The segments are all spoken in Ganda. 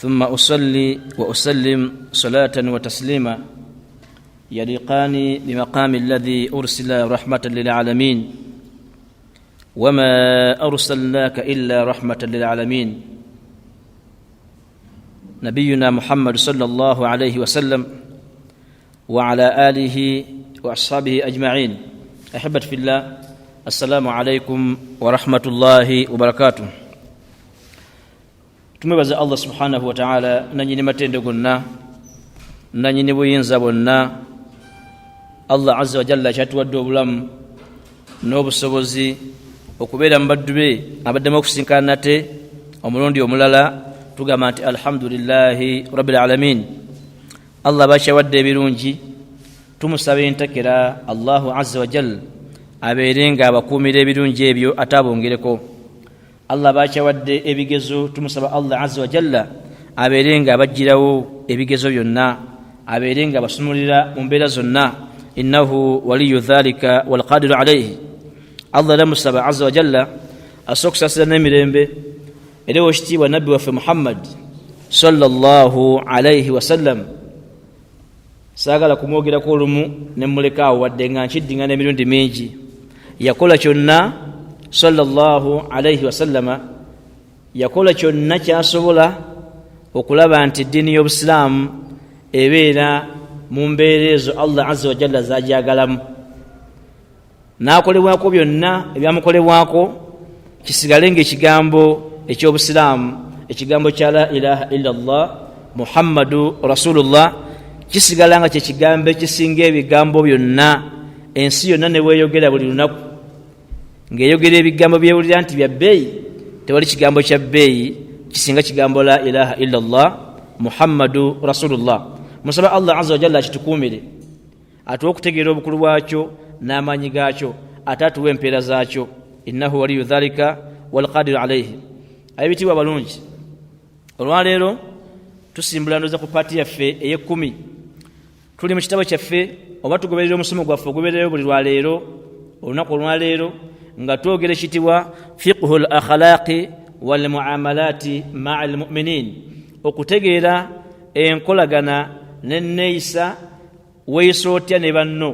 ثم أصلي وأسلم صلاة وتسليما يليقان بمقام الذي أرسل رحمة للعالمين وما أرسلناك إلا رحمة للعالمين نبينا محمد صلى الله عليه وسلم وعلى آله وأصحابه أجمعين. أحبة في الله، السلام عليكم ورحمة الله وبركاته. Tumebaza Allah subhanahu wa ta'ala nanyini matendo gonna nanyini buyinza bonna. Allah azza wa jalla kyatuwadde obulamu n'obusobozi okubeera mu baddu be abaddemu okusinkana nate omulundi omulala. Tugamba nti alhamdulillahi rabbil alamin. Allah bakyawadde ebirungi, tumusaba entakera Allahu azza wa jalla abeerenga abakuumira ebirungi ebyo atabongereko. Allah bakyawadde ebigezo, tumusaba Allah azza wa jalla abeerenga abajjirawo ebigezo byonna, abeerenga abasumulira mu mbeera zonna. Innahu waliyu dhalika walqadiru alayhi. Allah namusaba azza wa jalla asokusasira n'emirembe era wekitiibwa nabbi waffe Muhammad sallallahu alayhi wasallam. Saagala kumwogerako olumu ne mulekaawo wadde nga nkiddiŋŋana emirundi mingi. Yakola kyonna sallallahu alayhi wasallama, yakola kyonna kyasobola okulaba nti eddiini y'obusiraamu ebeera mu mbeera ezo Allah azza wa jalla zagyagalamu. N'akolebwako byonna ebyamukolebwako kisigale ng'ekigambo eky'obusiraamu, ekigambo kya la ilaha illallah Muhammadu Rasulullah, kisigala nga kyekigambo ekisinga ebigambo byonna. Ensi yonna ne weeyogera buli lunaku ng'eyogera ebigambo byewulira nti bya bbeeyi, tewali kigambo kya bbeeyi kisinga kigambo la ilaha illallah Muhammadu Rasulullah. Musaba Allah azza wa jalla akitukuumire, atuwe okutegeera obukulu bwakyo n'amaanyi gaakyo, ate atuwe empeera zaakyo. Innahu waliyu dhalika walqadiru alayhi. Ebitiibwa balungi, olwaleero tusimbula ndoza ku paati yaffe ey'ekkumi. Tuli mu kitabo kyaffe oba tugoberera omusomo gwaffe ogubeererayo buli lwaleero, olunaku olwaleero nga twogera ekitibwa fiqhu l akhlaqi wal muamalati maa al mu'minin, okutegeera enkolagana n'enneeyisa. Weeyisa otya ne banno,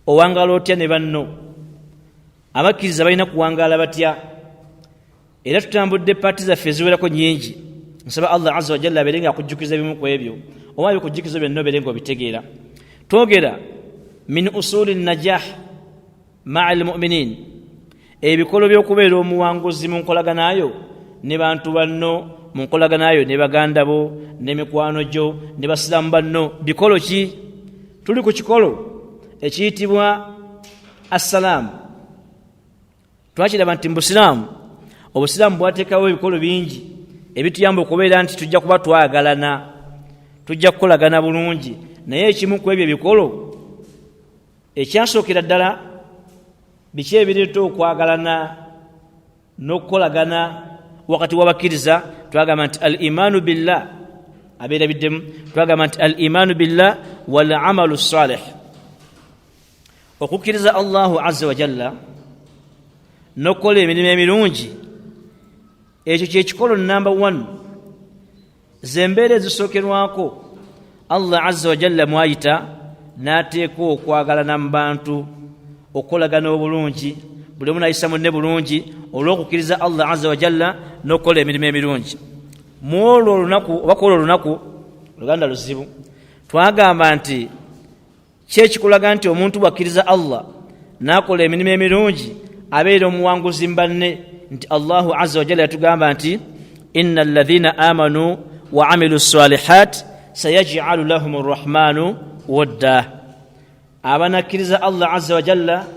owangala otya ne banno, abakkiriza balina kuwangaala batya. Era tutambudde paati zaffe eziwerako nnyingi. Nsaba Allah azza wa jalla abeerenga akujjukiza ebimu ku ebyo, oba ebikujjukiza byonna obeerenga obitegeera. Twogera min usuli najah maa al mu'minin, ebikolo by'okubeera omuwanguzi mu nkolaganayo ne bantu banno, mu nkolaganayo ne baganda bo ne mikwano gyo ne basiraamu banno. Bikolo ki? Tuli ku kikolo ekiyitibwa assalaamu. Twakiraba nti mu busiraamu, obusiraamu bwateekawo ebikolo bingi ebituyamba okubeera nti tujja kuba twagalana, tujja kukolagana bulungi. Naye ekimu ku ebyo ebikolo ekyasookera ddala, biki ebireeta okwagalana n'okukolagana wakati w'abakkiriza? Twagamba nti al imaanu billah, abeera biddemu, twagamba nti al imaanu billah wal amalu salih, okukkiriza Allahu azza wa jalla n'okukola emirimu emirungi. Ekyo kyekikolo namba 1, zembeera ezisookerwako Allah azza wa jalla mwayita n'ateeka okwagalana mu bantu, okukolagana obulungi, buli omu n'ayisa munne bulungi olw'okukkiriza Allah azza wa jalla n'okukola emirimu emirungi. Mu olwo olunaku oba ku olwo olunaku, oluganda luzibu, twagamba nti kyekikulaga nti omuntu bw'akkiriza Allah n'akola emirimu emirungi abeera omuwanguzi mu banne, nti Allahu azza wa jalla yatugamba nti inna alladhina amanu wa amilu salihat sayaj'alu lahum arrahmanu wadda. Abanakkiriza Allah azza wa jalla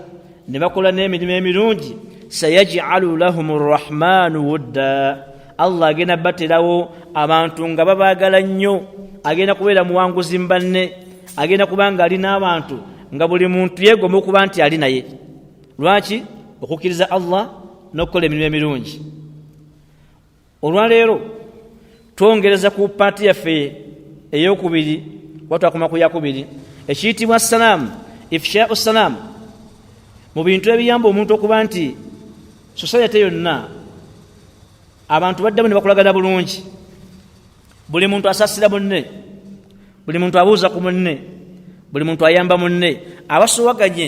ne bakola n'emirimu emirungi, sayaj'alu lahum arrahmanu wadda, Allah agenda baterawo abantu nga babaagala nnyo, agenda kubeera muwanguzi mu banne, agenda kubanga ali n'abantu nga buli muntu yeegomba okuba nti ali naye. Lwaki? Okukkiriza Allah n'okukola emirimu emirungi. Olwaleero twongereza ku paati yaffe ey'okubiri, watwakoma ku yakubiri, ekiyitibwa salaamu, ifsha'u salaamu. Mu bintu ebiyamba omuntu okuba nti society yonna abantu baddamu ne bakolagana bulungi, buli muntu asasira munne, buli muntu abuuza ku munne, buli muntu ayamba munne. Abasuwaganye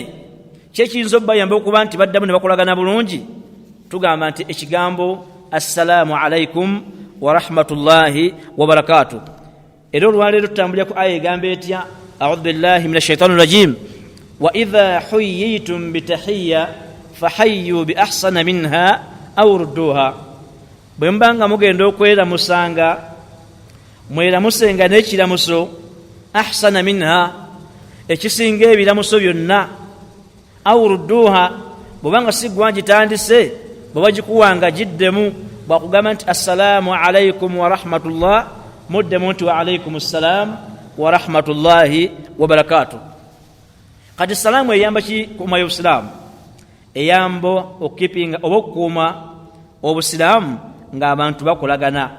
kyekiyinza obbayamba okuba nti baddamu ne bakolagana bulungi, tugamba nti ekigambo assalaamu alaikum wa rahmatullahi wa barakatuh. Era olwaleero tutambulira ku aya egamba etya, audhu billahi minash shaitani rajim, wa idha huyyitum bitahiyya fahayyu bi ahsana minha aw rudduha. Bwe mbanga mugenda okweramusanga, mweramusenga n'ekiramuso ahsana minha, ekisinga ebiramuso byonna, aw rudduha, bwebanga si gwagitandise bwe bagikuwanga giddemu, bwakugamba nti assalaamu alaikum wa rahmatullah, muddemu nti wa alaikum assalam wa rahmatullahi wa barakatuh. Kati salaamu eyamba ki kuuma y'obusiraamu? Eyamba okukipinga oba okukuuma obusiraamu ng'abantu bakolagana.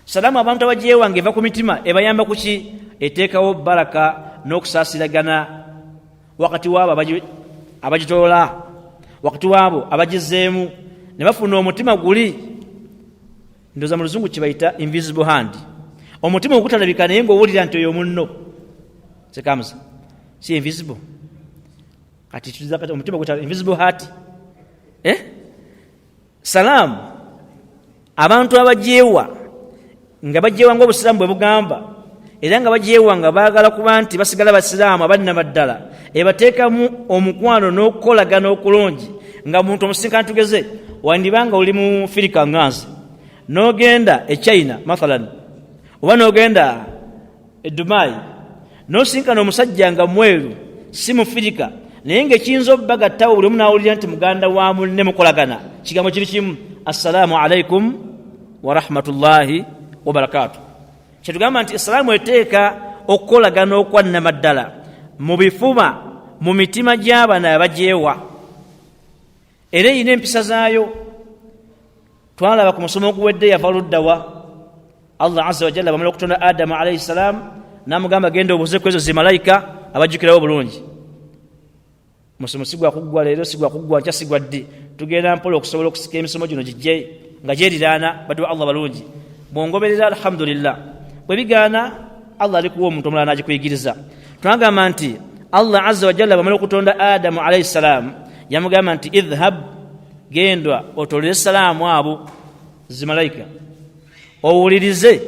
Salaamu abantu abagyewanga eva ku mitima, ebayamba ku ki? Eteekawo baraka n'okusaasiragana wakati waabo abagitoola, wakati waabo abagizeemu, ne bafuna omutima guli. Ndoza mu luzungu kibayita invisible hand, omutima ogutalabika naye ng'owulira nti oyo munno. Sekamuza si invisible, kati tuliza kati omutima gutala invisible heart. Salaamu abantu abagyewa nga bagyewa ng'obusiraamu bwe bugamba, era nga bagyewa nga baagala kuba nti basigala basiraamu abannama ddala, ebateekamu omukwano n'okukolagana okulungi. Nga muntu omusinkana, tugeze wandibanga oli mu Firika Nganzi n'ogenda e China mathalan, oba n'ogenda e Dubai, n'osinkana omusajja nga mweru si mu Firika, naye ng'ekiyinza obbagattawo buli omu n'awulira nti muganda wa munne mukolagana, kigambo kiri kimu, assalaamu alaikum wa rahmatullahi wa barakatuh. Kyetugamba nti essalaamu eteeka okukolagana okwannama ddala mu bifuba, mu mitima gy'abaana abagyewa, era eyina empisa zaayo. Twalaba ku musomo oguwedde yava luddawa, Allah azza wa jalla bamala okutonda Adamu alayhi salam n'amugamba genda obuuze ku ezo zimalayika abajjukirawo bulungi. Musomo sigwa kuggwa leero, sigwa kuggwa nkya, sigwa ddi. Tugenda mpola okusobola okusika emisomo gino gijje nga gyeriraana baddu Allah balungi. Bwongoberera alhamdulillah, bwe bigaana Allah alikuwa omuntu omulala n'agikuyigiriza. Twagamba nti Allah azza wa jalla bamala okutonda Adamu alayhi salam yamugamba nti idhhab, genda otolere salaamu abo zimalayika, owulirize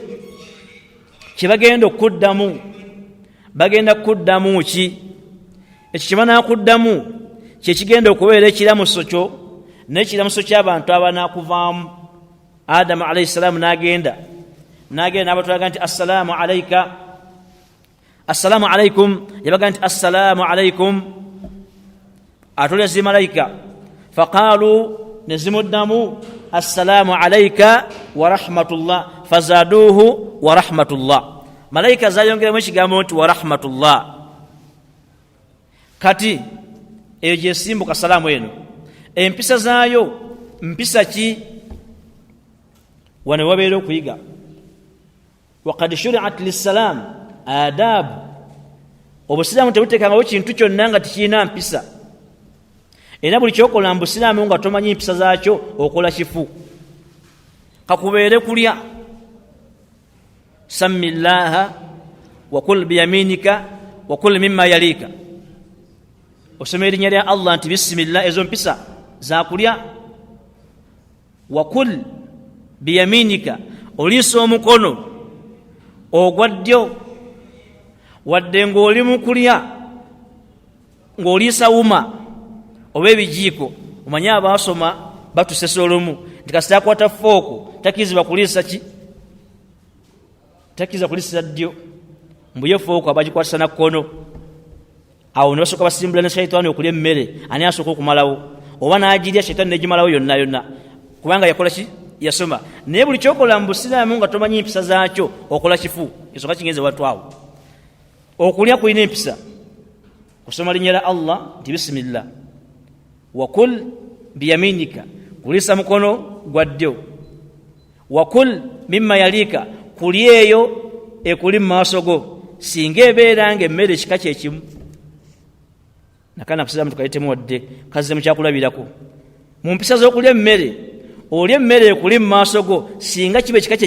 kye bagenda okuddamu. Bagenda kuddamu ki? Ekyo kye banaakuddamu kye kigenda okubeera ekiramuso kyo n'ekiramuso ky'abantu abanaakuvaamu. Adamu alayhi salaamu n'agenda n'abatulaga nti assalaamu alayka, assalaamu alaikum, yabaga nti assalaamu alaikum, atolera zimalayika. Faqaalu, ne zimuddamu assalaamu alayka wa rahmatullah, fazaaduuhu wa rahmatullah. Malayika zayongeramu ekigambo nti wa rahmatullah. Kati eyo gyesimbuka salaamu eno, empisa zaayo mpisa ki? Wano wabeera okuyiga. Waqad shuri'at lissalaam adaabu. Obusiraamu tebuteekangawo kintu kyonna nga tikirina mpisa, era buli kyokola mu busiraamu nga tomanyi mpisa zaakyo okola kifu. Kakubeere kulya, sammi llaha wa kul biyaminika wa kul mimma yaliika, osoma erinnya lya Allah nti bisimillah, ezo mpisa za kulya. Wa kul biyaminika, oliisa omukono ogwa ddyo, wadde ng'oli mu kulya ng'oliisa wuma oba ebijiiko. Omanye abaasoma batusesa olumu nti kasita akwata fooko takirizibwa kuliisa ki? Takirizibwa kuliisa ddyo, mbuye fooko abagikwatisa na kkono. Awo ne basooka basimbula ne shayitaani okulya emmere, ani asooka okumalawo, oba n'agirya shayitaani negimalawo yonna yonna, kubanga yakola ki? Yasoma. Naye buli kyokola mu busiraamu nga tomanyi empisa zaakyo okola kifu. Esooka kingenze watu awo. Okulya kulina empisa. Kusoma linnya lya Allah nti bisimillah, wakul biyaminika, kuliisa mukono gwa ddyo, wakul mimma yaliika, kulya eyo ekuli mu maaso go, singa ebeera nga emmere ekika kyekimu. Nakana busiraamu tukayitemu wadde kazze mu kyakulabirako. Mu mpisa z'okulya emmere, olya emmere ekuli mu maaso go singa kiba ekika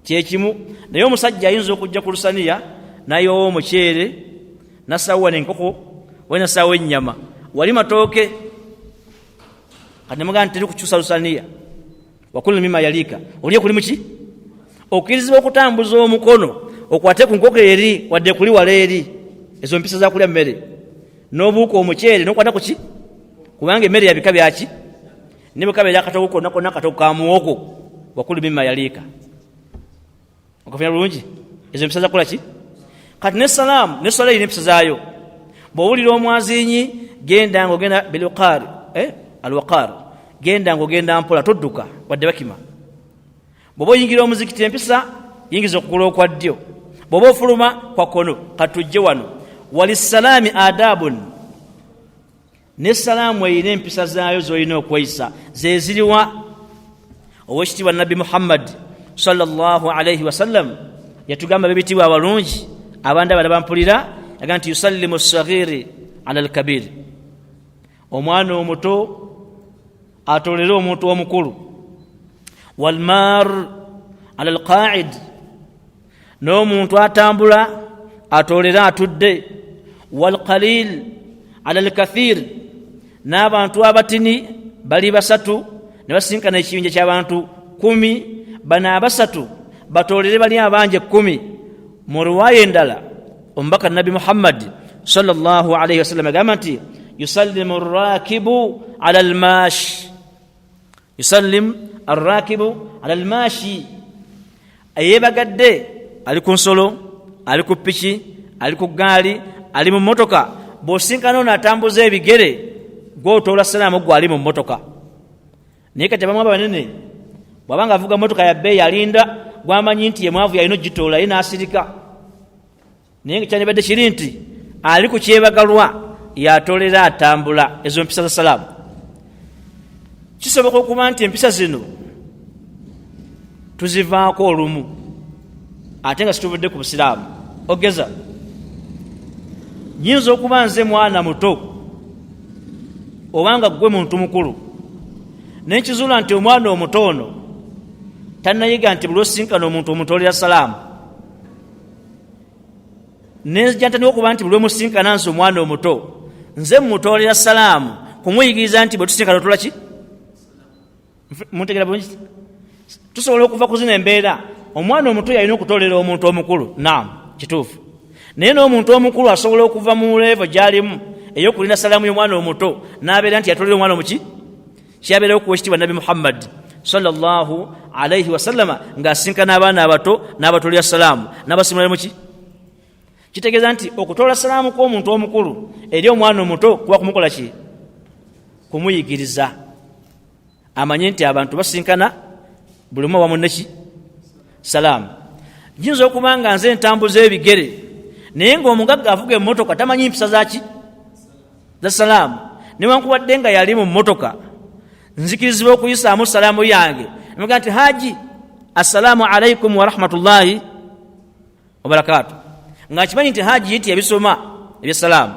kyekimu. Naye omusajja ayinza okujja ku lusaniya nayowa omuceere nasawa n'enkoko wena sawa ennyama wali matooke kati nemugamba nti teri kukyusa lusaniya wakulu mima yalika olye kuli muki okkirizibwa okutambuza omukono okwate ku nkoko eri wadde kuli wala eri ezo mpisa za kulya mmere n'obuuka omuceere n'okwata kuki kubanga emmere yabika byaki ne bwe kabeera akatoko konna konna akatoko ka muwogo wakulu mima yalika okafuna bulungi ezo mpisa za kula ki kati n'essalaamu n'essola erina empisa zaayo bw'owulira omwazinyi genda ng'ogenda bilwaqaari alwaqaar genda ng'ogenda mpola todduka wadde bakima. Bw'oba oyingira omuzikiti empisa yingiza okugula okwa ddyo, bw'oba ofuluma kwa kkono katujje wano. Walissalaami adabun, n'essalaamu erina empisa zaayo z'olina okweyisa ze ziriwa. Oweekitiibwa Nabbi Muhammad sallallahu alayhi wasallam yatugamba bebitiibwa abalungi abandi abala bampulira yaga nti yusallimu as-saghiri ala al-kabir, omwana omuto atolera omuntu omukulu. Walmar ala al-qa'id, n'omuntu atambula atolera atudde. Walqalil ala al-kathir, n'abantu abatini bali basatu ne basinkana ekibinja ky'abantu 10 bana abasatu batolere bali abanje 10. Mu riwaya endala omubaka Nabi Muhammad sallallahu alayhi wasallam agamba nti yusallimu ar-rakibu ala al-mashi, yusallim ar-rakibu ala al-mashi, ayebagadde ali ku nsolo, ali ku piki, ali ku gaali, ali mu motoka. Bw'osinkana ono atambuza ebigere gw'otoola salaamu gwe ali mu motoka. Naye kati abamu abanene bw'abanga avuga motoka ya bbeeyi alinda gwamanyi nti ye mwavu yalina ogitoola ye n'asirika. Naye kyandibadde kiri nti ali ku kyebagalwa yatolera atambula. Ezo mpisa za salaamu. Kisoboka okuba nti empisa zino tuzivaako olumu ate nga situvudde ku busiraamu. Ogeza nyinza okuba nze mwana muto obanga gwe muntu mukulu nenkizula nti omwana omuto ono tannayiga nti buli osinkana omuntu omutolera salaamu, nejantani okuba nti buli omusinkana nze omwana omuto nze mutolera salaamu kumuyigiriza nti bwe tusinkana otola ki. Muntegera bulungi? Tusobola okuva ku zino embeera omwana omuto yalina okutolera omuntu omukulu, naam kituufu. Naye n'omuntu omukulu asobola okuva mu levo gy'alimu ey'okulinda salaamu y'omwana omuto n'abeera nti yatolera omwana omuki. Kyabeerawo ku weekitiibwa Nabi Muhammad sallallahu alayhi wasallama ng'asinkana abaana abato n'abatolera salaamu n'abasimulira muki. Kitegeeza nti okutola salaamu kw'omuntu omukulu eri omwana omuto kuba kumukola ki? Kumuyigiriza amanye nti abantu basinkana buli omu awamu neki salaamu. Jinza okuba nga nze ntambuza ebigere naye ng'omugagga avuga emmotoka tamanyi mpisa zaki za salaamu, newankubadde nga yali mu mmotoka nzikirizibwa okuyisaamu salaamu yange nemuga nti haji assalaamu alaikum wa rahmatullahi wa barakatuh, nga kimanyi nti haji yiti yabisoma ebyasalaamu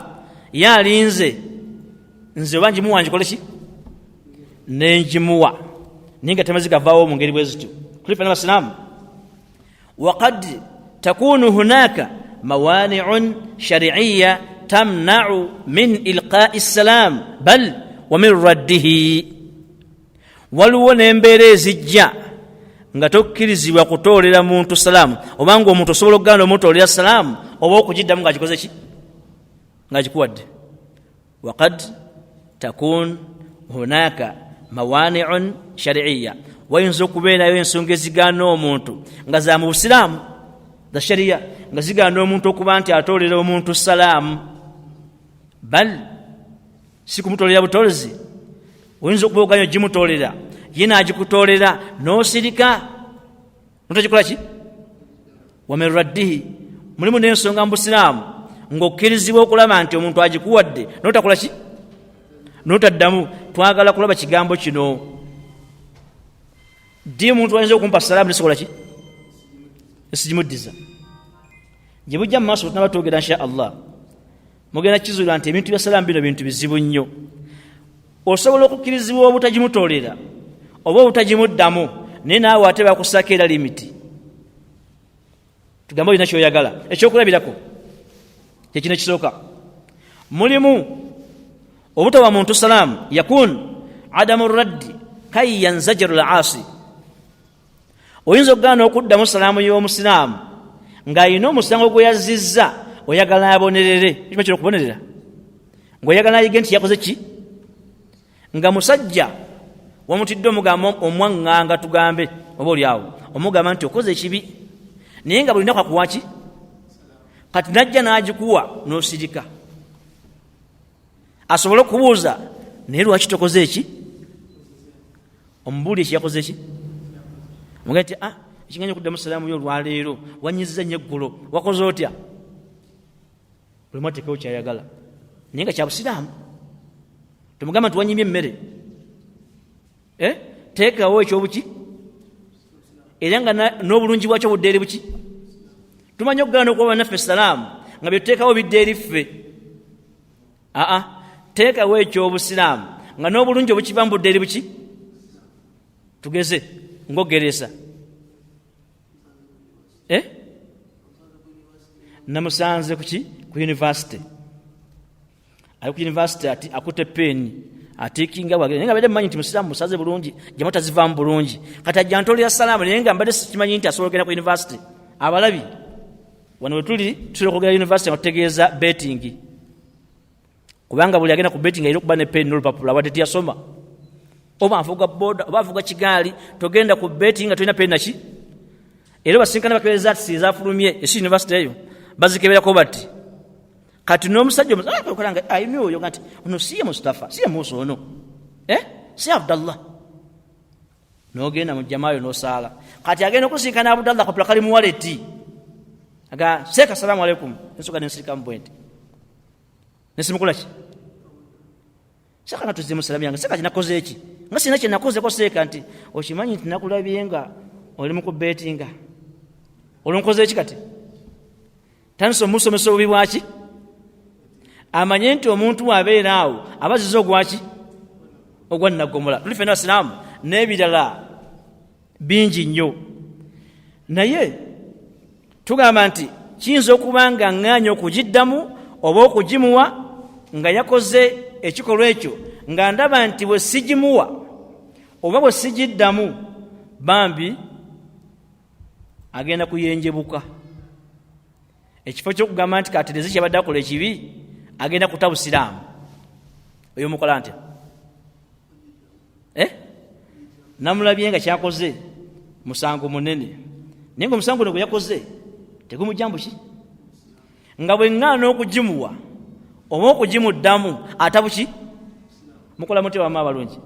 yalinze nze oba njimuwa njikole ki nenjimuwa naye nga temaze gavaawo mu ngeri bwe zityo. Kulifa n'abasiraamu waqad takunu hunaka mawani'un shar'iyya tamna'u min ilqa'i salaam bal wa min raddihi. Waliwo n'embeera ezijja nga tokkirizibwa kutoolera muntu salaamu obanga omuntu osobola okuganda omutoolera salaamu oba okugiddamu ng'agikoze ki ng'agikuwadde. Waqad takun hunaka mawani'un shar'iyya, wayinza okubeerayo ensonga ezigaana omuntu nga za mu busiraamu za shariya nga zigaana omuntu okuba nti atoolera omuntu salaamu, bal si kumutoolera butoolezi. Oyinza okuba oganya ogimutoolera ye naagikutoolera n'osirika notagikola ki wa min raddihi. Mulimu n'ensonga mu busiraamu ng'okkirizibwa okulaba nti omuntu agikuwadde n'otakola ki n'otaddamu. Twagala kulaba kigambo kino ddi omuntu ayinza okumpa salaamu nesobola ki esigimuddiza. Gye bujja mu maaso tunaba twogera insha Allah mugenda kizuula nti ebintu bya salaamu bino bintu bizibu nnyo. Osobola okukkirizibwa obutagimutoolera oba obutagimuddamu naye naawe ate bakusaako era limiti. tugamba olina kyoyagala ekyokulabirako kyekino ekisooka mulimu obutawa muntu salaamu yakun adamu raddi kay yanzajiru al-aasi oyinza okugaana okuddamu salaamu y'omusiraamu ng'alina omusango gwe yazizza oyagala abonerere ekima kino okubonerera ng'oyagala ayige nti yakoze ki nga musajja wamutidde omugamba omwaŋŋanga tugambe oba oli awo omugamba nti okoze ekibi naye nga buli naku akuwaki kati najja n'agikuwa n'osirika asobole okubuuza naye lwaki tokoze eki omubuuli ekiyakoze eki mugaa nti ekiganya okuddamu salaamu yo olwaleero wanyizza nnyo eggulo wakoze otya buli mu ateekawo kyayagala naye nga kyabusiraamu tomugamba nti wanyimye emmere teekawo ekyobuki era nga n'obulungi bwakyo budde eri buki tumanyi okugaana okuba bannaffe salaamu nga byetuteekawo bidde eri ffe teekawo ekyobusiraamu nga n'obulungi obukivamu budde eri buki tugeze ng'ogeresa namusanze kuki ku yunivasite ali ku yunivasite ati akutte peeni atiikinga bwagere naye nga badde mumanyi nti musiraamu musaze bulungi jamu tazivaamu bulungi kati ajja ntolera salaamu naye nga mbadde sikimanyi nti asobola okugenda ku yunivasite abalabi wano we tuli tusobola okugenda yunivasite nga tutegeeza betingi kubanga buli agenda ku betingi alina okuba ne peeni n'olupapula wadde tiyasoma oba avuga boda oba avuga kigaali togenda ku betingi nga tolina peeni naki era basinkana bakebereza ati sizafulumye esi yunivasite eyo bazikeberako bati kati n'omusajja okolanga ayimi oyo nga nti ono siye Mustafa siye Musa ono si Abdallah n'ogenda mu jamaayo n'osaala kati agenda okusinkana Abdallah kapula kali mu waleti aga seeka salaamu alaikum nsoka nensirika mu bwente nesimukola ki seeka natuze mu salaamu yange seeka kinakoze eki nga sina kye nakozeko seeka nti okimanyi nti nakulabye nga oli mu kubetinga olonkoze eki kati tanso musomesa obubi bwaki amanye nti omuntu wabeera awo abaziza ogwaki ogwannagomola tuli fena abasiraamu n'ebirala bingi nnyo naye tugamba nti kiyinza okuba nga ŋŋaanya okugiddamu oba okugimuwa nga yakoze ekikolwa ekyo nga ndaba nti bwe sigimuwa oba bwe sigiddamu bambi agenda kuyenjebuka ekifo kyokugamba nti katerezi kyabadde akola ekibi agenda kuta busiraamu oyo mukola ntya namulabye nga kyakoze musango munene naye nga omusango ne gwe yakoze tegumujambu ki nga bwe ŋŋaana okugimuwa oba okugimuddamu atabuki mukola mutya wama abalungi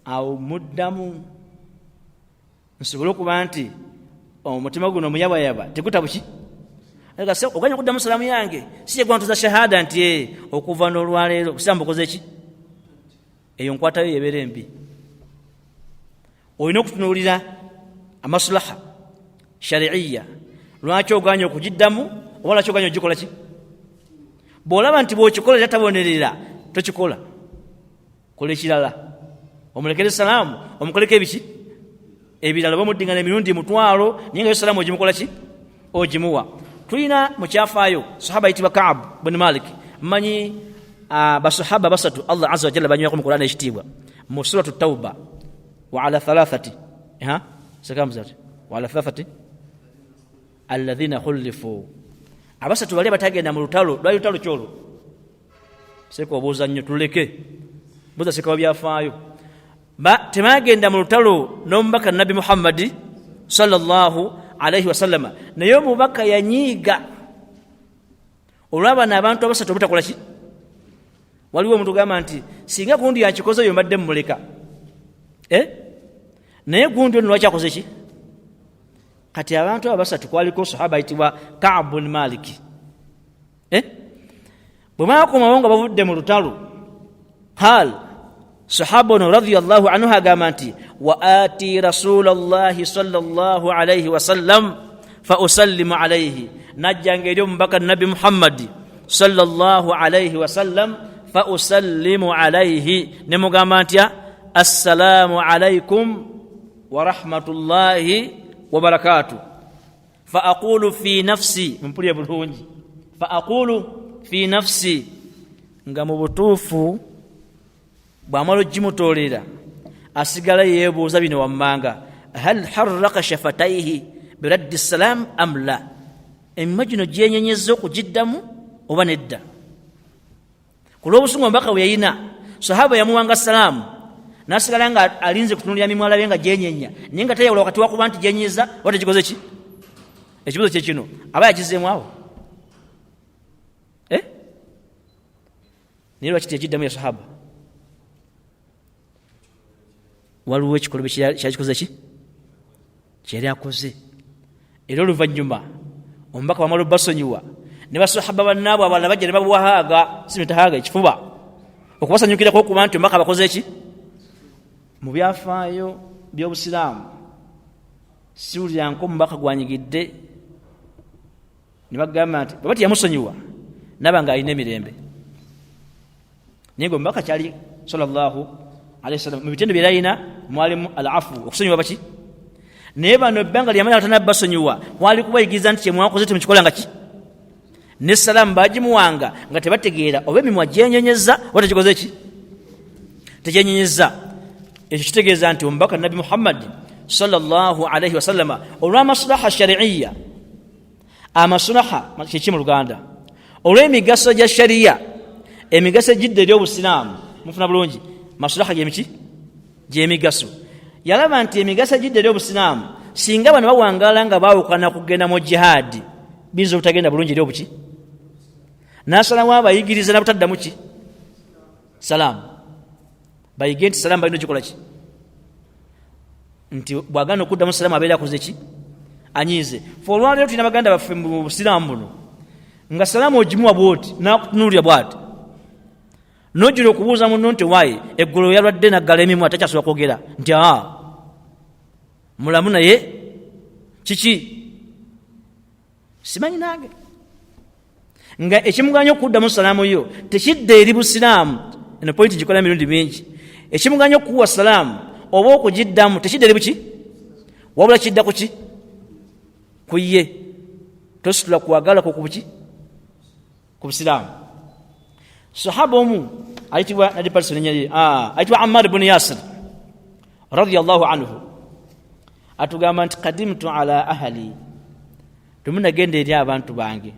awo muddamu nsobole okuba nti omutima guno muyabayaba tegutabuki oganya okuddamu salaamu yange siye gwantuza shahada nti okuva n'olwaleero obusiraamu bukoze ki eyo nkwatayo yebeera embi olina okutunuulira amasulaha shariiya lwaki oganya okugiddamu oba lwaki oganya ogikola ki bw'olaba nti bw'okikola era tabonerera tokikola kola ekirala omulekere salaamu omukoleko ebiki ebirala oba muddingana emirundi 1,000 naye nga yo salaamu ogimukola ki ogimuwa tulina mukyafaayo sahaba yitibwa Ka'b bin Malik mmanyi basahaba basatu Allah azza wa jalla banywako mu Qur'an ekitiibwa mu suratu Tauba wa ala thalathati sekamuzati wa ala thalathati alladhina khulifu abasatu bali batagenda mu lutalo lwali lutalo kyolo seko obuuza nnyo tuleke buza seko byafaayo temagenda mu lutalo n'omubaka Nabi Muhammad sallallahu alaihi wasallama naye omubaka yanyiiga olwabana abantu abasatu obutakola ki waliwo omuntu gamba nti singa gundi yakikoze yo mbadde mumuleka naye gundi ono lwaki akoze ki kati abantu abasatu kwaliko sahaba yitibwa Ka'b bin Malik bwe baakomawo nga bavudde mu lutalo sahaba ono radiyallahu anhu agamba nti wa ati rasulallahi sallallahu alayhi wasallam fa usallimu alayhi najjanga eri omubaka Nabi Muhammad sallallahu alayhi wasallam fa usallimu alayhi nemugamba ntya assalamu alaykum wa rahmatullahi wa barakatuh. Fa aqulu fi nafsi, mpulye bulungi, fa aqulu fi nafsi, nga mu butuufu bw'amala ogimutolera asigala yeebuuza bino wammanga, hal harraka shafataihi biraddi salam am la, emimwa gino gyenyenyezza okugiddamu oba nedda. Ku lw'obusungu omubaka bwe yayina, sahaba yamuwanga salaamu n'asigala nga alinze kutunulira mimwala bye nga gyenyenya, naye nga tayawula wakati wakuba nti gyenyeza oba tegikoze ki. Ekibuzo kye kino aba yakizeemu awo naye lwaki teyagiddamu ya sahaba? Waliwo ekikolwa kyakikoze ki kyeyali akoze. Era oluvannyuma omubaka wamala basonyiwa ne basahaba bannaabwe abalala bajja ne babwahaaga, simitahaaga ekifuba okubasanyukirako okuba nti omubaka bakoze ki. Mu byafaayo by'obusiraamu siwulirangako omubaka gwanyigidde ne bagamba nti baba tiyamusonyiwa naba nga alina emirembe. Naye nga omubaka kyali sallallahu alayhi wasallam mu bitendo bye yalina mwalimu al-afu, okusonyiwa baki. Naye bano ebbanga lyamala batanabasonyiwa mwali kubayigiriza nti kyemwakoze temukikola nga ki. N'essalaamu baagimuwanga nga tebategeera oba emimwa gyenyenyeza oba tekikoze ki, tegyenyenyeza. Ekyo kitegeeza nti omubaka Nabi Muhammad sallallahu alayhi wasallama olw'amaslaha shari'iyya, amaslaha kiki mu Luganda, olw'emigaso gya shariya, emigaso ejidde ery'obusiraamu, mufuna bulungi, maslaha gyemiki gyemigaso. Yalaba nti emigaso ejidde ery'obusiraamu singa bano bawangala nga baawukana kugenda mu jihaadi biyinza obutagenda bulungi eri obuki. N'asalamu abayigiriza nabutaddamu ki salaamu, bayige nti salaamu balina okikola ki, nti bwagana okuddamu salaamu abeera akoze ki, anyiize. Fe olwaleero tulina baganda baffe mu busiraamu buno nga salaamu ogimuwa bwoti nakutunuulira bwati, nojjira okubuuza munno nti waayi eggolo yalwadde naggala emimwa takyasobola kwogera nti mulamu naye kiki simanyi nange, nga ekimuganya okuddamu salaamu yo tekidde eri busiraamu. Eno pointi gikola emirundi mingi. Ekimuganya okuwa salaamu oba okugiddamu tekidde eri buki, wabula kidda ku ki, ku ye. Tositula kwagala ku buki, ku busiraamu. Sahaba omu ayitibwa ayitibwa Ammar ibn Yasir radiyallahu anhu atugamba nti qadimtu ala ahli, tumunagenda eri abantu bange,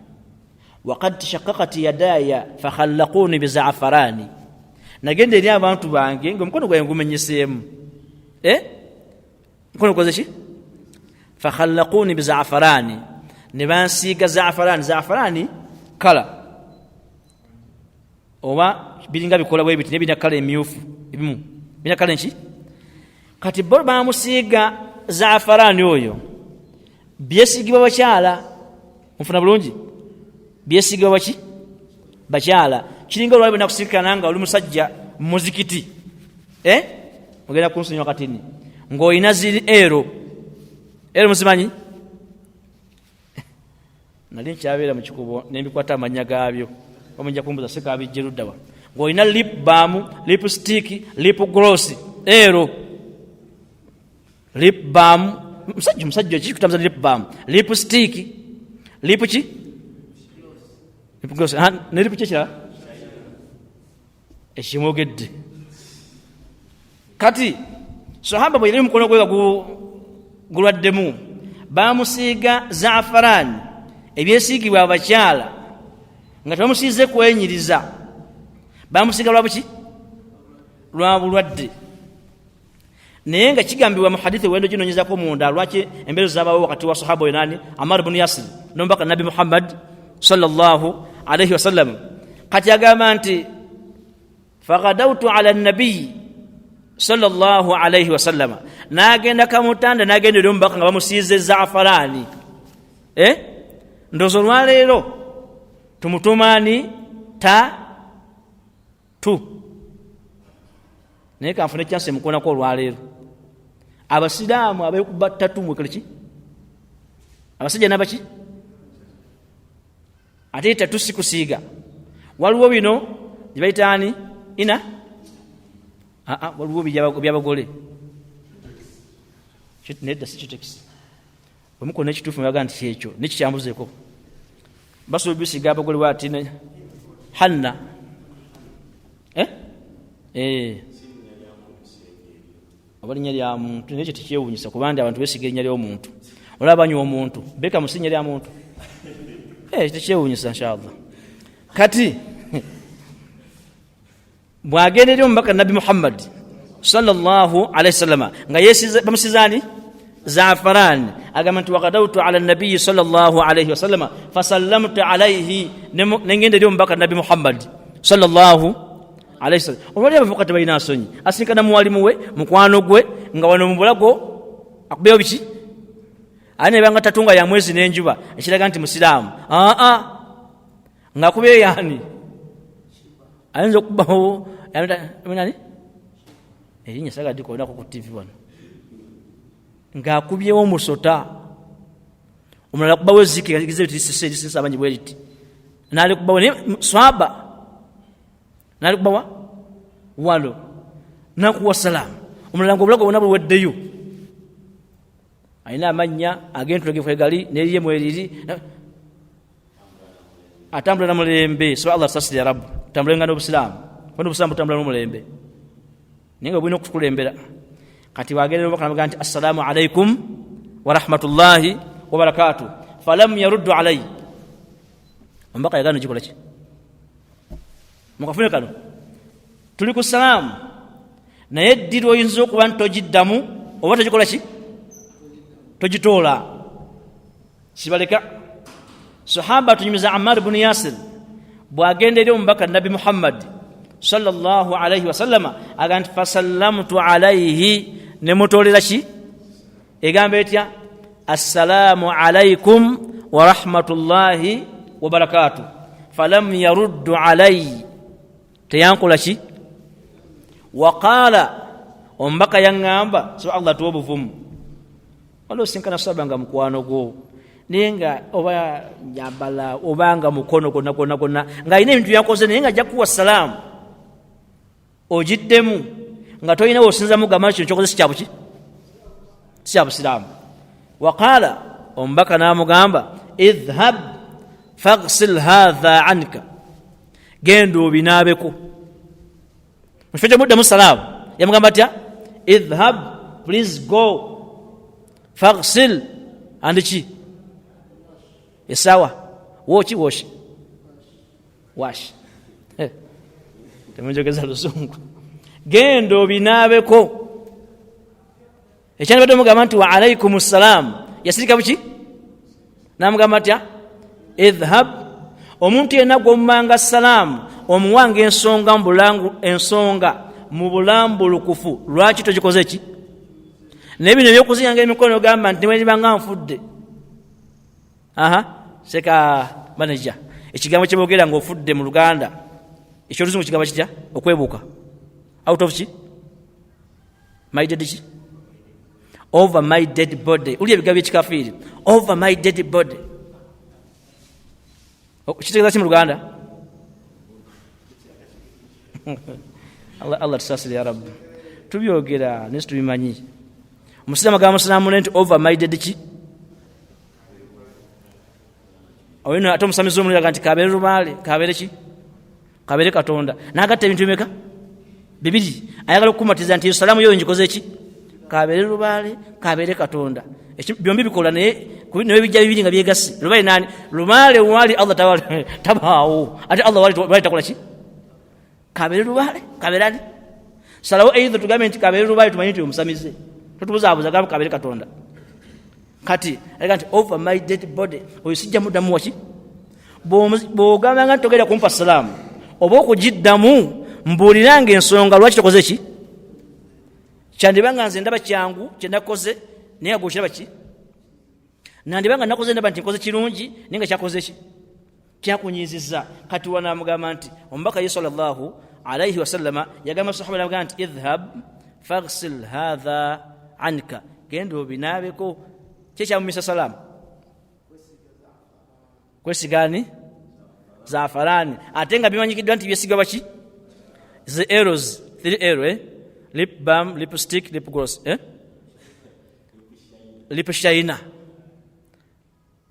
waqad tashaqqaqat yadaya fakhallaquni biza'farani, nagenda eri abantu bange nga omukono gwange gumenyeseemu, mukono gwaze ki, fakhallaquni biza'farani, ne bansiiga za'farani kala oba biringa bikola bwe biti nebina kala emyufu ebimu bina kala nki. Kati bo bamusiiga za'farani oyo byesigibwa bakyala, mufuna bulungi, byesigibwa baki bakyala. Kiringa olwali bwena kusiikana nga oli musajja muzikiti ogenda kunsonyiwa katini ng'olina ziri ero muzimanyi nali nkyabeera mu kikubo nembikwata amanya gaabyo omujja kumbuza sekabijjeruddawa, ng'olina lip balm, lipstick, lip gloss, ero lip balm, musajja kikutamuza lip balm, lipstick, lip ki, lip gloss, ne lip kyekira ekimwogedde. Kati sahaba bwe yali mukono gwe gulwaddemu bamusiiga za'farani, ebyesiigibwa abakyala nga tebamusiize kwenyiriza, bamusiiga lwa buki, lwa bulwadde. Naye nga kigambibwa mu hadithi wendo ginoonyezako munda lwaki embeezo z'abaawo wakati wa sahaba wenani Ammar ibn Yasir n'omubaka Nabi Muhammad sallallahu alayhi wasallam. Kati agamba nti faghadawtu ala nabiyi sallallahu alayhi wasallam, n'agenda kamutanda n'agenda eri omubaka nga bamusiize za'farani. Ndowooza olwaleero tumutumaani tu, naye kanfune kyanse mukonako olwaleero abasiraamu abayekuba tatu mwekole ki, abasajja nabaki, ate tatu sikusiiga. Waliwo bino gyebayitaani ina waliwo byabagole nedda si kitekisi, omukono ekituufu mwaga nti kyekyo nekikyambuzeko basuubisiga abagole waati Hanna abalinnya lya muntu nekyo tekyewuunyisa kubanga abantu besiga erinnya ly'omuntu olaba banywa omuntu beka musinya lya muntu tekyewuunyisa inshallah kati bwagenderera omubaka Nabi Muhammad sallallahu alaihi wasallam nga bamusizani zaafarani agamba nti waqadawtu ala nabiyi sallallahu alaihi wasallam fasallamtu alaihi nengenderera omubaka Nabi Muhammad sallallahu alaihi wasallam olwali abavuka tebalina nsonyi asinkana muwalimu we mukwano gwe nga wano mu bulago akubeewo biki ani ebanga tatunga ya mwezi n'enjuba ekiraga nti musiraamu nga akubeeyo yani ayinza okubawo nani erinnya sagadde kuonako ku TV wano ng'akubyewo omusota omulala kubawo ezzike erisisa abangi bwe riti naali kubawo swaba naali kubawa walo nakuwa salaamu omulala ng'obulago bwonna buweddeyo alina amannya ag'entulegefu egali n'eriye mweriri atambula na mulembe so Allah sasiri ya Rabbu tambulenga n'obusiraamu wano obusiraamu butambula n'omulembe naye nga bulina okutukulembera kati wagerera obubaka nti assalamu alaikum wa rahmatullahi wa barakatuh falam yaruddu alai omubaka yagano kikola ki mukafune kano tuli ku salaamu naye eddiro oyinza okuba nti togiddamu oba togikola ki togitoola kibaleka sahaba tunyumiza Ammar ibn Yasir bwagenderera omubaka Nabi Muhammad sallallahu alaihi wasallama agandi fasallamtu alaihi nemutolera ki egamba etya assalamu alaikum wa rahmatullahi wa barakatuh falam yaruddu alai teyankola ki waqala omubaka yaŋŋamba so Allah tuwa obuvumu waliwo osinkana sabanga mukwano gwo naye nga oba nyambala obanga mukono gonna nga alina ebintu byakoze naye nga ajja kuwa salaamu ogiddemu nga tolina wosinza mugamba kino kyokoze si kyabuki si kyabusiraamu waqala omubaka n'amugamba idhhab faghsil hadha anka genda obinaabeko mukifo kyomuddamu salaamu yamugamba atya idhhab please go faghsil and ki esawa woki woshi wash temunjogeza lusungu genda obinaabeko ekyandibadde omugamba nti wa alaikum ssalam yasirika buki namugamba atya idhhab omuntu yenna gw'omumanga salaamu omuwanga ensonga mu bulambulukufu lwaki togikoze ki naye bino ebyokuziyanga emikono ogamba nti nebanga nfudde seka manager ekigambo kyebogera nga ofudde mu Luganda ekyoluzungu kigamba kitya okwebuuka out of ki my dead ki over my dead body uli ebigambo byekikafiiri over my dead body kitegeeza ki mu Luganda Allah tusasire ya Rabbi tubyogera nesi tubimanyi omusiraamu agamba musiraamu nti over my dead ki oyino ate omusamizi omuliro aga nti kabeere lubaale kabeere ki kabeere Katonda n'agatta ebintu bimeka bibiri ayagala okukumatiza nti salaamu yo njikoze ki kabeere lubaale kabeere Katonda byombi bikola naye bijja bibiri nga byegasi lubaale nani lubaale wali Allah tabaawo ate Allah wali takola ki kabeere lubaale kabeere ani salawo either tugambe nti kabeere lubaale tumanyi nti omusamize tutubuzaabuza gamba kabeere Katonda kati aga nti over my dead body oyo sijja muddamu waki bw'ogamba nga ntogera kumpa salaamu oba okugiddamu mbuuliranga ensonga lwaki tokoze ki kyandibanga nze ndaba kyangu kyenakoze naye agwo kiraba ki nandibanga nakoze ndaba nti nkoze kirungi naye nga kyakoze ki kyakunyiizizza kati wanaamugamba nti omubaka ye sallallahu alaihi wasallama yagamba sahaba namugaa nti idhhab faghsil hadha anka genda obinaabeko kyekyamumisa salaamu kwesigani zaafarani ate nga bimanyikiddwa nti byesigwa baki the arrows 3 arrow lip balm lipstick lip gloss lip shiner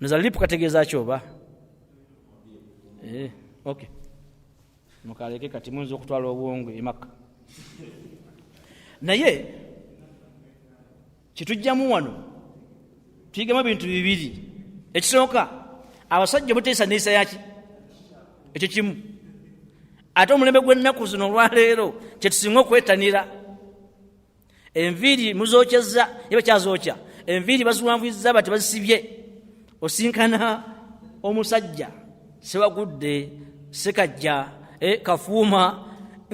Naza lip kategeeza kyoba okay mukaleke kati munzo okutwala obwongo emaka naye kitujjamu wano tuyigamu ebintu bibiri. Ekisooka abasajja buteesa neeyisa yaki ekyo kimu. Ate omulembe gw'ennaku zino olwaleero kyetusinga okwetanira enviiri muzookyezza ye bakyazookya enviiri baziwanvuyizza bati bazisibye osinkana omusajja sewagudde sekajja kafuuma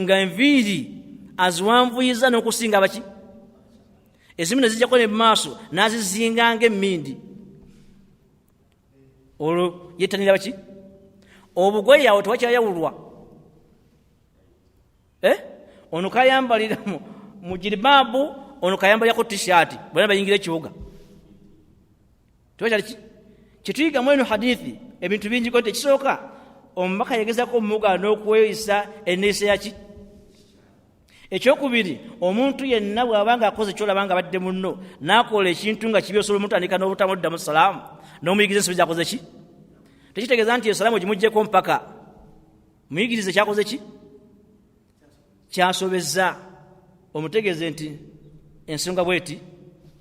nga enviiri aziwanvuyizza n'okusinga baki ezimu ne zijjako ne maaso n'azizinganga emmindi. Olwo yetanira baki obugoye awo tewakyayawulwa ono kayambalira mu jiribaabu ono kayambalyako t-shirt bonna bayingira ekibuga tewakyali kituyigamu eno hadithi ebintu bingi kote. Ekisooka omubaka yagezako omugaana n'okweyisa enneeyisa yaki. Ekyokubiri omuntu yenna bw'abanga akoze kyolabanga abadde munno n'akola ekintu nga kibi osobola omutandika n'obutamuddamu salaamu n'omuyigiriza ensobi zakoze ki. Tekitegeeza nti esalaamu gimuggyeko mpaka muyigirize kyakoze ki kyasobezza omutegeeze nti ensonga bweti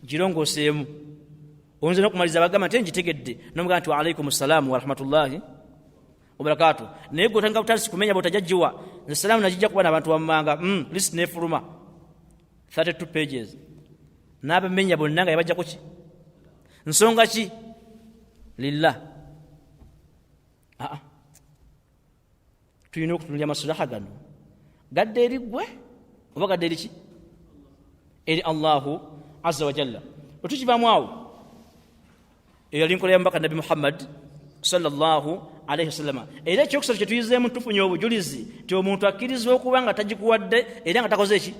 girongooseemu. Oyinza n'okumaliza bagamba nti ngitegedde n'omugamba nti wa alaikum salaamu wa rahmatullahi wa barakatuh. Naye gwe otandika butandisi kumenya bw'otajajjiwa nze salaamu nagijja kuba n'abantu wammanga list neefuluma 32 pages n'abamenya bonna nga yabajjako ki nsonga ki lillah. Tulina okutunulya amasulaha gano gadde eri ggwe oba gadde eri ki eri Allahu azza wa jalla. Bwetukivaamu awo eyali nkola ya mubaka Nabi Muhammad sallallahu alaihi wasallam. Era ekyokusatu kye tuyizeemu tufunye obujulizi nti omuntu akkiriza okuba nga tagikuwadde era nga takoze eki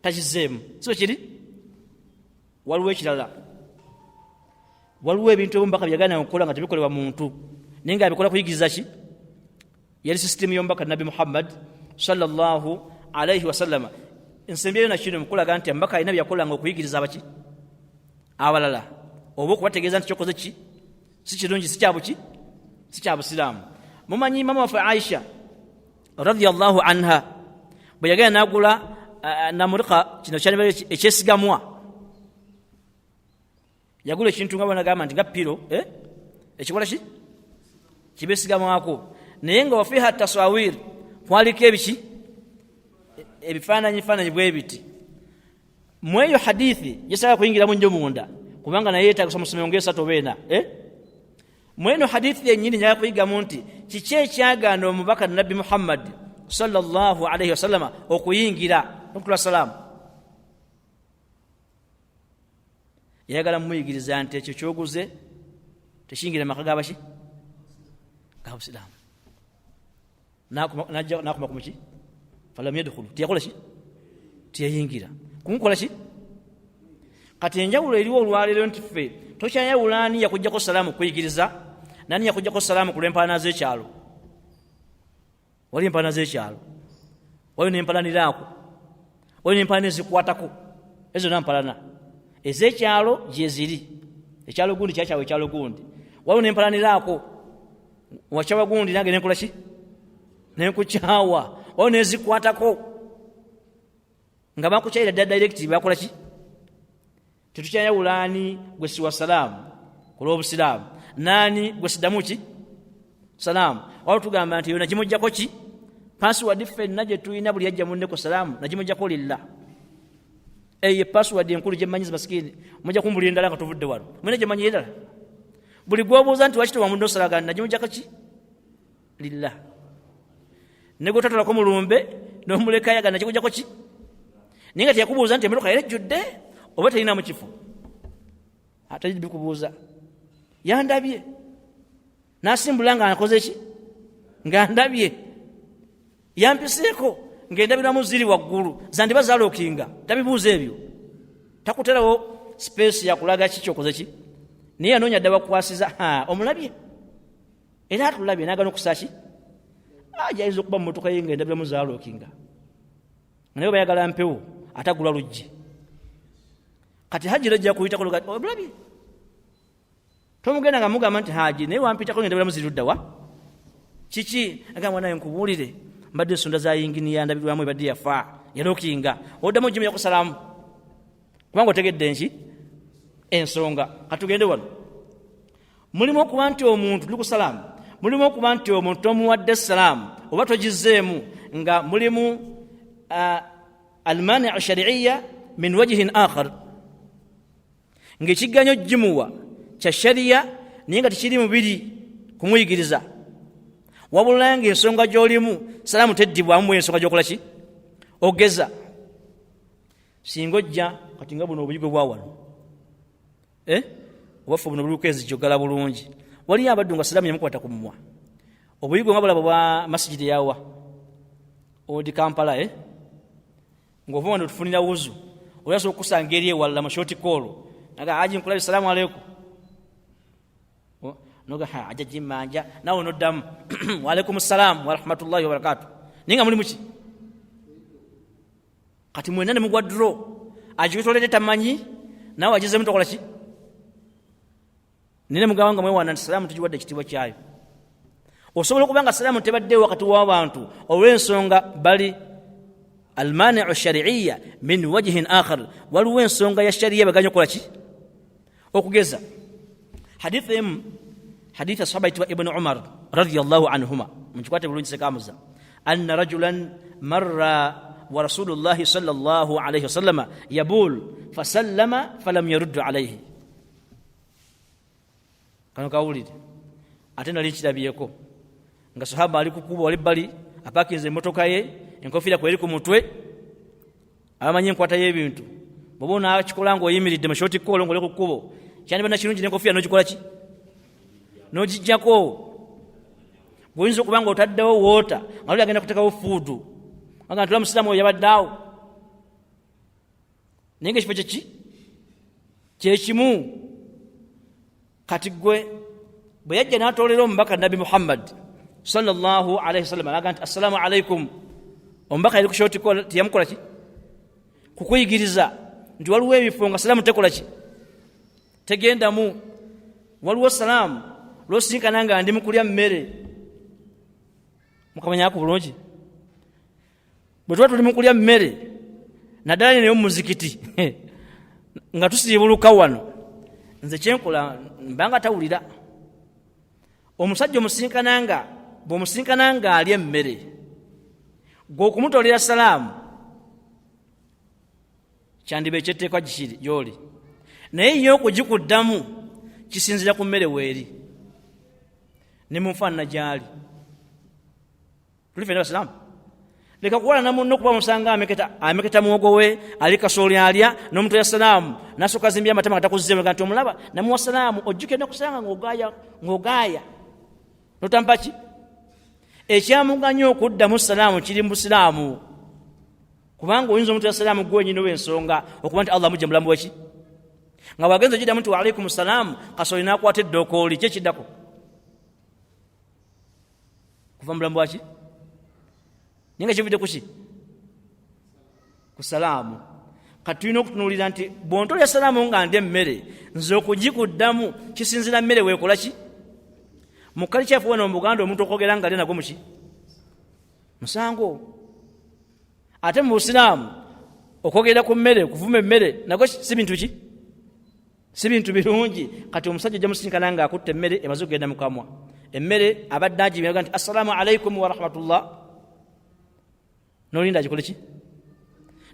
takizeemu so kiri. Waliwo ekirala, waliwo ebintu omubaka byagana okukola nga tebikolebwa muntu naye nga abikola kuyigiriza ki. Yali sisitemu y'omubaka Nabi Muhammad sallallahu alaihi wasallam. Ensembyeyo nakino mukulaga nti omubaka alina byakolanga okuyigiriza abaki abalala oba okubategeeza nti kyokoze ki si kirungi si kyabuki si kya busiraamu. Mumanyi mama waffe Aisha radiyallahu anha bwe yagenda n'agula namulika kino kyaliba ekyesigamwa yagula ekintu nga banagamba nti nga piro ekikola ki kibesigamwako naye nga wafiha tasawir kwaliko ebiki ebifaananyi bwe biti. Mu eyo hadithi yesaba kuyingiramu nnyo munda kubanga naye yeetaaga omusomero ng'esatu oba ena. Mu eno hadithi yennyini nyaga kuyigamu nti kiki ekyagaana omubaka Nabi Muhammad sallallahu alaihi wasallama okuyingira n'okutula salaamu. Yayagala mumuyigiriza nti ekyo kyoguze tekiyingira maka gabaki gabusiraamu. Nakoma kumuki falam yadkhulu tiyakola ki tiyayingira kumukola ki. Kati enjawulo eriwo olwaleero nti ffe tokyayawula ani yakujjako salaamu kuyigiriza nani yakujjako salaamu ku lw'empaana z'ekyalo. Wali empaana z'ekyalo waliwo n'empalaniraako waliwo n'empaana ezikwatako ezo nampalana ez'ekyalo gyeziri ekyalo gundi kyakyawe ekyalo gundi waliwo n'empalaniraako wakyawa gundi nange nenkola ki nenkukyawa waliwo n'ezikwatako nga bakukyayira ddala direct bakola ki. Tetukyayawula ani gwe siwa salaamu ku lw'obusiraamu nani gwe siddamu ki salaamu. Waliwo tugamba nti yo nagimuggyako ki password ffenna gye tulina buli yajja munneko salaamu nagimuggyako lillah. Eyo password enkulu gye mmanyizi masikini mujja kumbulira endala nga tuvudde wano mwena gye manyi endala buli gwobuuza nti wakitowa munno osalagana nagimuggyako ki lillah. Ne gwe tatolako mulumbe n'omuleka ayagana nakikuggyako ki naye nga teyakubuuza nti emmotoka yarejjudde oba talina mu kifo atali bikubuuza yandabye n'asimbula nga akoze ki nga ndabye yampiseeko ng'endabiramu ziri waggulu zandiba zaalookinga tabibuuza ebyo takuterawo space yakulaga ki kyokoze ki naye yanoonya dda bakukwasiza omulabye era atulabye n'agana okusa ki ajayinza okuba mu motoka ye ng'endabiramu zaalookinga naye bayagala mpewo atagula luggi. Kati hajira jja kuyita kulugati obulabye tomugenda nga mugamba nti haji naye wampitako ngenda bulamu zirudda wa kiki agamba naye nkubuulire mbadde ensonda za yinginiya ndabirwamu ebadde yafa yalookinga oddamu ojjemu yakusalamu kubanga otegedde nki ensonga katugende wano mulimu okuba nti omuntu tuli kusalaamu mulimu okuba nti omuntu tomuwadde salaamu oba togizeemu nga mulimu almaniu shariiya min wajihin akhar ng'ekiganyo jimuwa kya shariya naye nga tekiri mubiri kumuyigiriza wabula ng'ensonga gy'olimu salaamu teddibwamu ensonga gy'okola ki ogeza singa ojja kati nga buno obuyigwe bwa wano obaffe buno buli kwezi kyogala bulungi waliyo abaddu nga salaamu yamukwata ku mumwa obuyigwe nga bulaba bwa masigidi yawa odi Kampala ng'ova wano tufunira wuzu olasobola okusanga eri ewalala mu shoti koolo naga aji nkulabi salaamu aleikum noga aja jimanja nawe noddamu wa alaikum salaam wa rahmatullahi wa barakatuh ninga muli muki kati mwena ne mugwa dro ajitolete tamanyi nawe ajize mtu akola ki nine mugawanga mwewana salaamu tujiwadde ekitiibwa kyayo osobola okubanga salaamu tebadde wakati w'abantu olw'ensonga bali almaniu shariiya min wajihin akhar waliwo ensonga ya shariya baganya okukola ki okugeza حديث صحابة ابن عمر رضي الله عنهما من جوات بلون سكامزة أن رجلا مر ورسول الله صلى الله عليه وسلم يبول فسلم فلم يرد عليه كانوا كاولد أتنا ليش تبيكو nga sahaba alikukuba walibali apakinze motoka ye enkofira kweri ku mutwe amanye nkwata y'ebintu bobona akikolango oyimiridde mu shoti koolo ngole ku kubo cyane bana kirungi n'enkofira n'okikola ki n'ogijjako bw'oyinza okubanga otaddewo woota nga luli agenda kuteekawo fuudu nga ntula musiraamu oyo yabaddaawo naye nga ekifo kyeki kyekimu kati gwe bwe yajja n'atoolera omubaka nabi Muhammad sallallahu alaihi wasallam alaga nti assalamu alaikum omubaka yali ku shoti ko tiyamukola ki kukuyigiriza nti waliwo ebifo nga salaamu tekola ki tegendamu waliwo salaamu lwosinkana nga ndi mukulya mmere mukamanyako bulungi bwe tuba tuli mukulya mmere naddala neyo mumuzikiti nga tusiibuluka wano nze kyenkola mbanga tawulira omusajja omusinkananga bw'omusinkananga alya emmere gwe okumutolera salaamu kyandiba ekyetteekwa gikiri gy'oli naye ye okugikuddamu kisinzira ku mmere weeri ne munfaanana gy'ali tuli fena basiraamu leka kuwala namunno okuba musanga ameketa muwogo we ali kasooli alya n'omutolera salaamu nasooka azimbya amatama nga takuzzeemu nti omulaba namuwa salaamu ojjuke nokusanga ng'ogaaya notampa ki ekyamuganya okuddamu salaamu kiri mu busiraamu kubanga oyinza omutolera salaamu gwenyini w'ensonga okuba nti Allah mujja mulamu weki nga wagenza ogiddamu nti wa alaikum salaamu kasooli n'akwata eddokooli kyekiddako kuva mulamu waki naye nga kivudde kuki ku salaamu kati tulina okutunuulira nti bw'ontolera salaamu nga ndi emmere nze okugikuddamu kisinzira mmere weekola ki mukali kyafu wano mu Buganda omuntu okwogera nga ali nagwo muki musango ate mu busiraamu okwogera ku mmere kuvuma emmere nagwo si bintu ki si bintu birungi kati omusajja ojja musinkana nga akutte emmere emaze okugenda mu kamwa emmere abadde agibiraga nti assalamu alaikum wa rahmatullah n'olinda agikole ki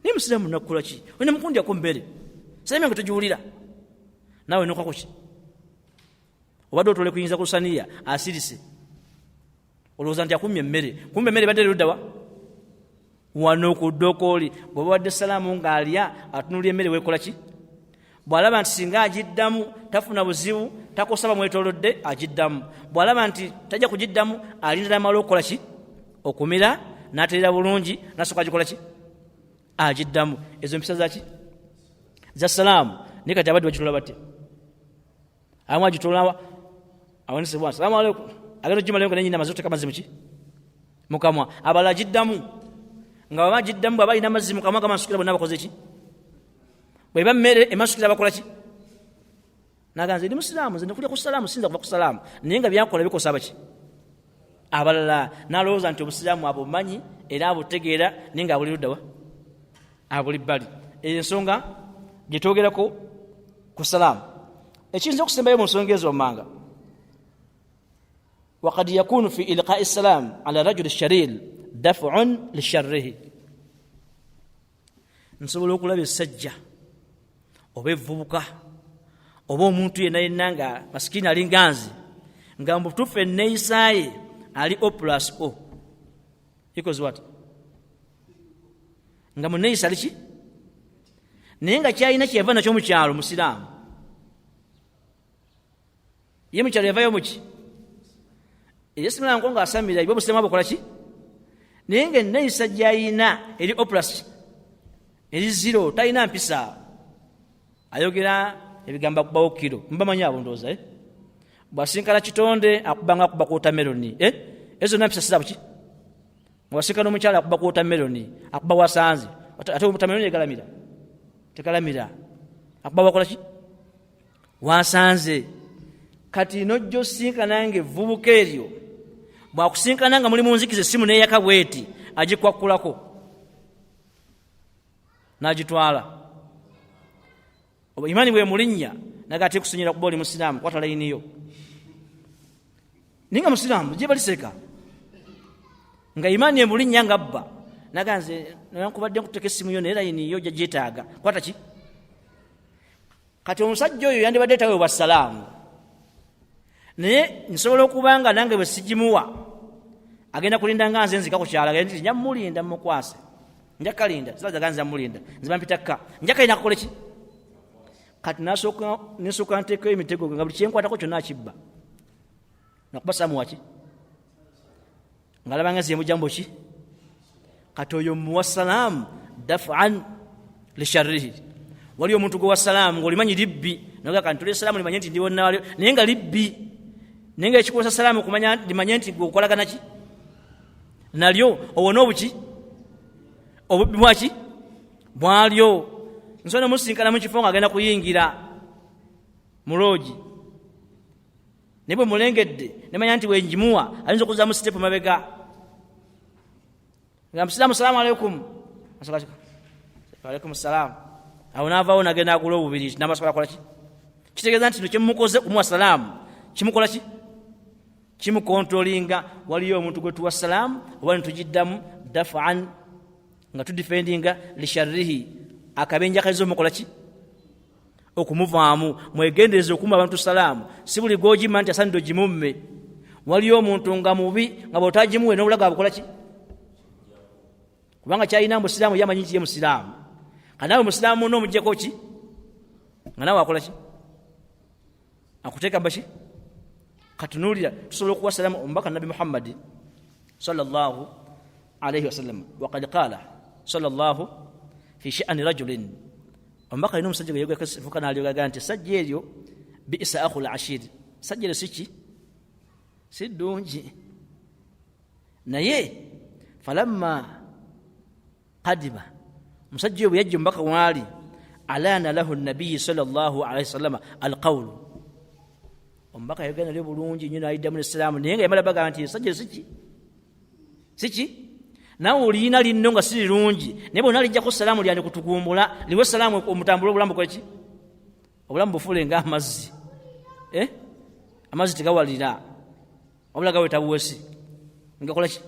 naye musiraamu nakukola ki olina mukundyaku mmere salaamu yange togiwulira naawe nokako ki obadde otole kuyinza ku saniya asirise olowooza nti akumye emmere kumbe emmere badde eruddawa wano ku ddokooli bw'oba wadde salaamu ng'alya atunulya emmere weekola ki bw'alaba nti singa agiddamu tafuna buzibu takosaba mwetolodde agiddamu bw'alaba nti tajja kugiddamu alindira amala okukola ki okumira n'aterera bulungi nasooka agikola ki agiddamu ezo mpisa zaki za salaamu naye kati abadde bagitola batte abamu agitola awanisibwa salaamu alaikum agenda ojjuma leyo nga nenyina amaze oteka amazzi muki mukamwa abalala agiddamu nga baba agiddamu bwaba alina amazzi mukamwa gamasukira bonna bakoze ki bweba mmere emasukira bakola ki naganze ndi musiraamu nze ndikulya ku salaamu sinza kuva ku salaamu naye nga byankola bikosa baki abalala nalowooza nti obusiraamu abo bumanyi era abutegeera naye nga abuli luddawa abuli bbali ensonga gyetwogerako ku salaamu ekiyinza okusembayo mu nsonga ezo manga وقد يكون في إلقاء السلام على رجل الشرير دفع لشره nsobola okulaba essajja oba evvubuka oba omuntu yenna yenna nga masikini ali nganzi nga mubutuufu enneeyisaaye ali O+O equals what nga mu nneeyisa ali ki naye nga kyalina kyeva nakyo mu kyalo musiraamu ye mu kyalo yavayo muki yesimulanga nga asamira ibo busiraamu bukola ki naye nga enneeyisa gyayina eri O+ eri 0 talina mpisa ayogera ebigambo akubawo kiro mbamanyi abo ndowooza bwasinkana kitonde akubanga akuba ku wotameroni ezo nampisa sizabo ki bwasinkana omukyala akuba ku wotameroni akuba wasanze ate wotameroni egalamira tegalamira akuba wakola ki wasanze kati nojjo sinkana nga evvubuka eryo bwakusinkana nga muli mu nzikiza essimu neyaka bweti agikwakulako n'agitwala imani bwe mulinnya naga ate kusinyira kuba oli musiraamu kwata layiniyo ninga musiraamu gye baliseka nga imani emulinnya nga bba naga nze nankubadde nkuteka essimu yo naye layiniyo gyetaaga kwata ki kati omusajja oyo yandibadde tawe wassalaamu naye nsobola okubanga nange bwe sigimuwa agenda kulinda nga nze nzika ku kyala genda nti njamulinda mukwase njakalinda sizaga nze amulinda nziba mpitakka njakalina akole ki kati nasooka nteekayo emitego nga buli kyenkwatako kyonna akibba nakuba samuwa ki ngaalaba nga nze mujambo ki kati oyo muwa salaamu dafan lisharrihi wali omuntu gwe wa salaamu ng'olimanyi libbi noga kanti tuli salaamu limanye nti ndiwonnawalio naye nga libbi naye nga ekikuusa salaamu kumanya limanye nti gwe okolagana ki nalyo owona obuki obubbi bwaki bwalyo nsobola musinkana mu kifo nga agenda kuyingira mu loogi naye bwe mulengedde nemanya nti wenjimuwa ayinza okuza mu sitepu mabega nga musiraamu salaamu aleikum alaikum salaamu awo naavaawo nagenda agula obubiri n'amasobola kola ki kitegeeza nti no kyemukoze kumuwa salaamu kimukola ki kimukontrolinga waliyo omuntu gwe tuwa salaamu oba nitugiddamu dafan nga tudifendinga lisharrihi akabenja kaizo mukola ki okumuvaamu mwegendereze okuma abantu salaamu si buli gojima nti asanido gimumme waliyo omuntu nga mubi nga bwotagimuwe n'obulaga abukola ki kubanga kyalina musiraamu yamanyi nti ye musiraamu kanawe musiraamu n'omuggyeko ki nga nawe akola ki akuteeka baki katunuulira tusobola okuwa salaamu omubaka nabi muhammadi sallallahu alayhi wasallam waqad qaala sallallahu fi sha'ni rajulin omubaka alina omusajja gwe yefuka n'alyogaga nti sajja eryo bi'sa akhul ashir sajja eryo siki si ddungi naye falamma qadima musajja oyo bwe yajja omubaka waali alaana lahu nabiyi sallallahu alayhi wasallama alqawlu omubaka yayogera nalyo bulungi nnyo n'ayiddamu n'essalaamu naye nga yamala baga nti sajja siki nawe oliyina linno nga si lirungi naye bwonna lijjako salaamu lyandi kutugumbula liwe salaamu omutambula obulamu bukoleki obulamu bufuule nga amazzi amazzi tegawalira wabula gaweta buwesi ngakolaki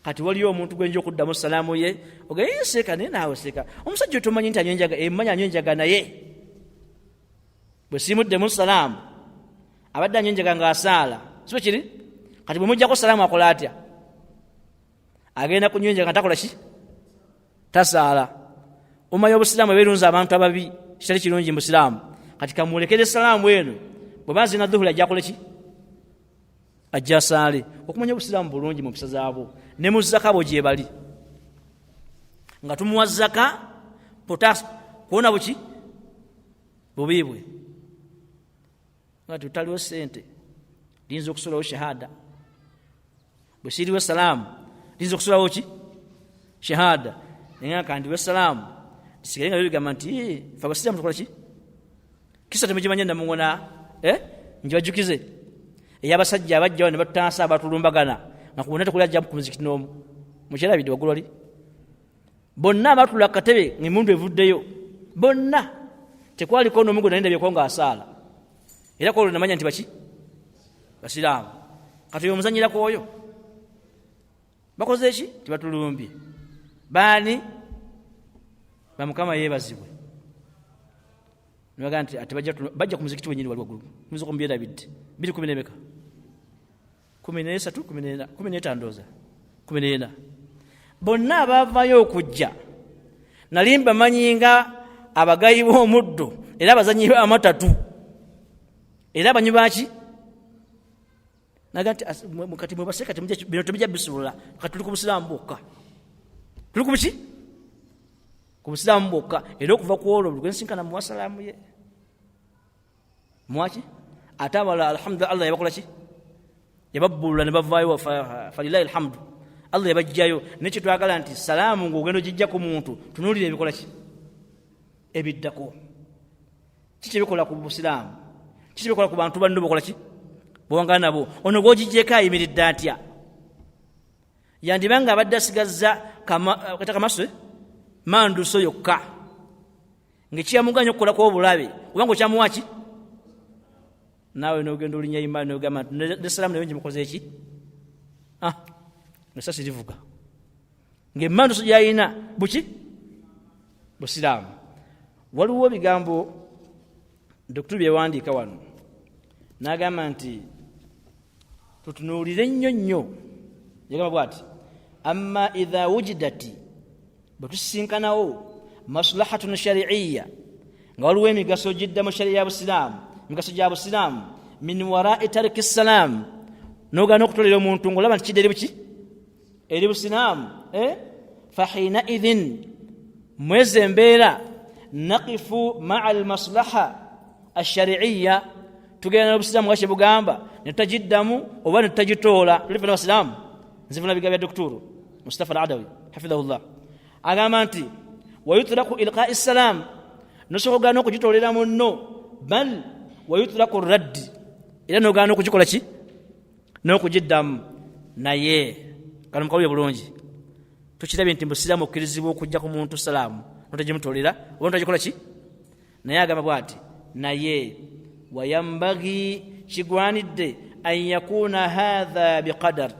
kati waliyo omuntu gwenja okuddamu salaamu ye ogaye seeka naye naawe seeka omusajja otomanyi nti anywenjaga emanyi anywenjaga naye bwe siimuddemu salaamu abadde anywenjaga ng'asaala sibe kiri kati bwe mujjako salaamu akola atya agenda kunywenjaga nga takola ki tasaala omanyi obusiraamu ebirunza abantu ababi kitali kirungi mu busiraamu kati kamulekere salaamu eno bwe bazina dhuhuli ajja akole ki ajja asaale okumanya obusiraamu bulungi mu mpisa zaabwo ne mu zaka bwe gye bali nga tumuwa zaka potas kuwona buki bubiibwe nga tutaliwo sente liyinza okusulawo shahada bwe siriwo salaamu liyinza okusulawo ki shahada naye nga kandiwe salaamu tisigale nga bigamba nti fe abasiraamu tukola ki kisa temujimanya namungona njibajukize eyabasajja abajjawo ne batutansa abatulumbagana nga kubona tekulya jja ku muzikiti n'omu mukirabidde waggulu oli bonna abatula katebe ng'emundu evuddeyo bonna tekwaliko n'omu gwe nalindabyeeko ng'asaala era kwolwo namanya nti baki basiraamu kati oyo omuzanyirako oyo bakoze eki tibatulumbye baani bamukama yeebazibwe nibaga nti ate bajja ku muzikiti wenyini wali waggulu muziko mubyerabidde 2:10 13 14 ndooza 14 bonna abaavayo okujja nali mbamanyinga abagayi b'omuddo era abazanyi amatatu era abanywi baki naga nti kati mwebase kati bino tebijja bisulula kati tuli ku busiraamu bwokka tuli ku biki ku busiraamu bwokka era okuva ku olwo lwensinkana muwasalaamu ye mwaki ate abala alhamdulillah allah yabakola ki yababbulula ne bavaayo falilahi alhamdu allah yabajjayo nekyo twagala nti salaamu ng'ogenda ogijja ku muntu tunuulira ebikola ki ebiddako kiki ebikola ku busiraamu kiki ebikola ku bantu banno bokola ki bwewangala nabo ono gw'ogijjeko ayimiridde atya yandibanga abadde asigazza katakamase manduso yokka ng'ekiyamuganya okukolako obulabe kubanga okyamuwaki naawe n'ogenda olinya imaani n'ogamba nti salaamu nayo ngimukoze eki nesasi livuga ng'emmanduso gy'ayina buki busiraamu waliwo bigambo dokituli byewandiika wano n'agamba nti tutunuulire nnyo yagamba bw'ati amma idha wujidati bwe tusisinkanawo maslahatun shari'iyya nga waliwo emigaso gidda mu shari'a ya busiraamu emigaso gya busiraamu min wara'i tariki salaamu n'ogaana okutolera omuntu ng'olaba nti kidda eri buki eri busiraamu fahina idhin mwezi embeera naqifu maa almaslaha ashari'iyya tugenda n'obusiraamu nga kye bugamba ne tutagiddamu oba ne tutagitoola tulife n'abasiraamu nzivuna bigambo bya dokituru Mustafa al-Adawi hafidhahullah agamba nti wayutlaku ilqa'i salaamu nosobola ogaana okugitoolera munno bal wayutlaku raddi era n'ogaana okugikola ki n'okugiddamu naye kano mukawulire bulungi tukirabye nti musiraamu okkirizibwa okujja ku muntu salaamu notagimutoolera oba notagikola ki naye agamba bw'ati naye wayambagi kigwanidde an yakuna hatha biqadar